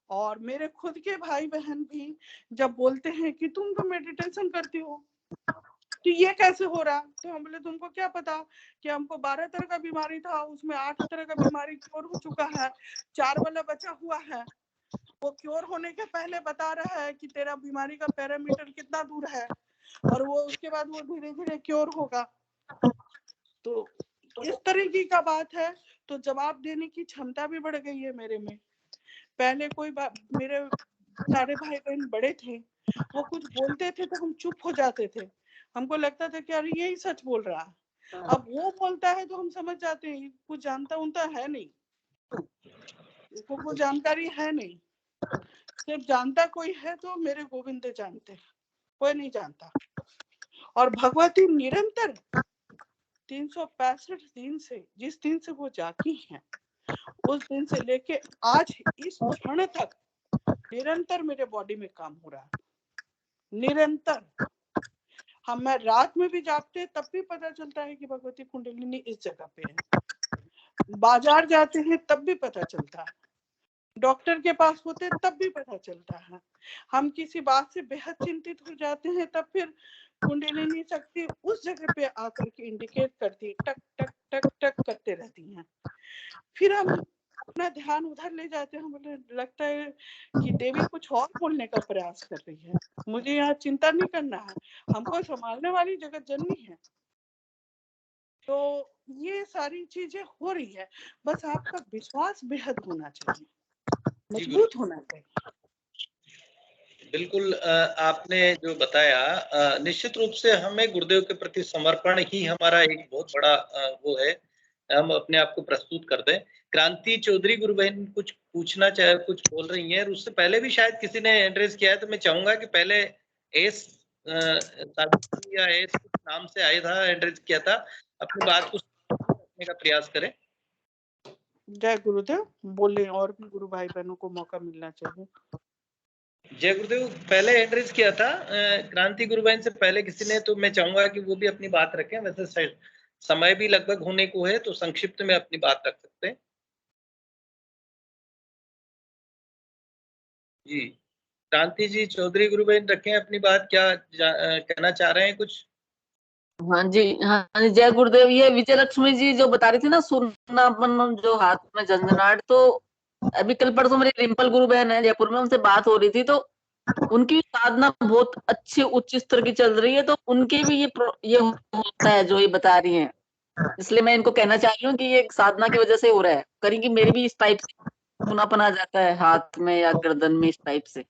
और मेरे खुद के भाई बहन भी जब बोलते हैं कि तुम तो मेडिटेशन करती हो तो ये कैसे हो रहा, तो हम बोले तुमको क्या पता कि हमको 12 तरह का बीमारी था, उसमें 8 तरह का बीमारी क्योर हो चुका है, 4 वाला बचा हुआ है। वो क्योर होने के पहले बता रहा है कि तेरा बीमारी का पैरामीटर कितना दूर है, और वो उसके बाद वो धीरे धीरे क्योर होगा। तो इस तरीके का बात है। तो जवाब देने की क्षमता भी बढ़ गई है मेरे में। पहले कोई मेरे सारे भाई बहन बड़े थे, वो कुछ बोलते थे तो हम चुप हो जाते थे, हमको लगता था कि अरे यही सच बोल रहा है। अब वो बोलता है तो हम समझ जाते हैं कुछ जानता उनता है नहीं, इसको कुछ जानकारी है नहीं। सिर्फ जानता कोई है तो मेरे गोविंद जानते हैं, कोई नहीं जानता। और भगवती निरंतर 365 दिन से, जिस दिन से वो जागी हैं, उस दिन से लेके आज इस क्षण तक निरंतर मेरे बॉडी में काम हो रहा है, निरंतर। हम मैं रात में भी जागते तब भी पता चलता है कि भगवती कुंडलिनी इस जगह पे है। बाजार जाते हैं तब भी पता चलता है, डॉक्टर के पास होते तब भी पता चलता है। हम किसी बात से बेहद चिंतित हो जाते हैं तब फिर कुंडलिनी शक्ति उस जगह पे आकर के इंडिकेट करती है, टक टक टक टक करते रहती हैं। फिर हम अपना ध्यान उधर ले जाते हैं, मुझे लगता है कि देवी कुछ और बोलने का प्रयास कर रही है, मुझे यहाँ चिंता नहीं करना है, हमको संभालने वाली जगत जननी है। तो ये सारी चीजें हो रही है, बस आपका विश्वास बेहद होना चाहिए, मजबूत होना चाहिए। बिल्कुल आपने जो बताया, निश्चित रूप से हमें गुरुदेव के प्रति समर्पण ही हमारा एक बहुत बड़ा वो है, हम अपने आप को प्रस्तुत कर दें। क्रांति चौधरी गुरु बहन कुछ पूछना चाहे, कुछ बोल रही हैं, उससे पहले भी शायद किसी ने एड्रेस किया है, तो मैं चाहूंगा कि पहले एस सावित्री या एस नाम से आया था, एड्रेस किया था, अपनी बात को रखने का प्रयास करें। जय गुरुदेव, बोले, और भी गुरु भाई बहनों को मौका मिलना चाहिए। जय गुरुदेव, पहले एड्रेस किया था क्रांति गुरु बहन से पहले किसी ने, तो मैं चाहूंगा कि वो भी अपनी बात रखें। वैसे समय भी लगभग होने को है, तो संक्षिप्त में अपनी बात रख सकते हैं। जी, क्रांति जी चौधरी गुरु बहन रखें अपनी बात, क्या कहना चाह रहे हैं कुछ? हाँ जी, हाँ जी, जय गुरुदेव। ये विजय लक्ष्मी जी जो बता रही थी ना, सुन्नापन जो हाथ में झंझनाहट, तो अभी कल परसों मेरी रिम्पल गुरु बहन है जयपुर में, उनसे बात हो रही थी, तो उनकी साधना बहुत अच्छी उच्च स्तर की चल रही है, तो उनके भी ये होता है जो ये बता रही हैं। इसलिए मैं इनको कहना चाह रही हूँ कि ये साधना की वजह से हो रहा है, करेंगी मेरी भी इस टाइप से सुनापन आ जाता है हाथ में या गर्दन में, इस टाइप से।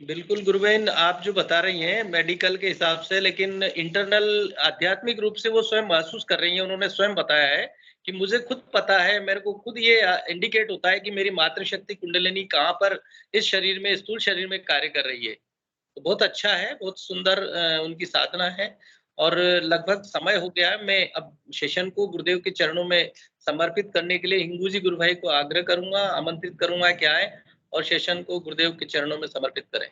बिल्कुल गुरुबहन, आप जो बता रही हैं मेडिकल के हिसाब से, लेकिन इंटरनल आध्यात्मिक रूप से वो स्वयं महसूस कर रही हैं। उन्होंने स्वयं बताया है कि मुझे खुद पता है, मेरे को खुद ये इंडिकेट होता है कि मेरी मातृशक्ति कुंडलिनी कहाँ पर इस शरीर में, स्थूल शरीर में कार्य कर रही है। तो बहुत अच्छा है, बहुत सुंदर उनकी साधना है। और लगभग समय हो गया है, मैं अब सेशन को गुरुदेव के चरणों में समर्पित करने के लिए हिंगू जी गुरु भाई को आग्रह करूंगा, आमंत्रित करूंगा कि आए और सेशन को गुरुदेव के चरणों में समर्पित करें।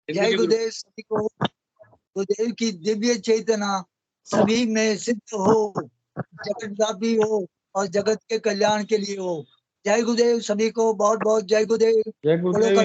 जय गुरुदेव सभी को, गुरुदेव की दिव्य चेतना सभी में सिद्ध हो, जगत व्यापी हो और जगत के कल्याण के लिए हो। जय गुरुदेव सभी को, बहुत बहुत जय गुरुदेव। जय गुरुदेव।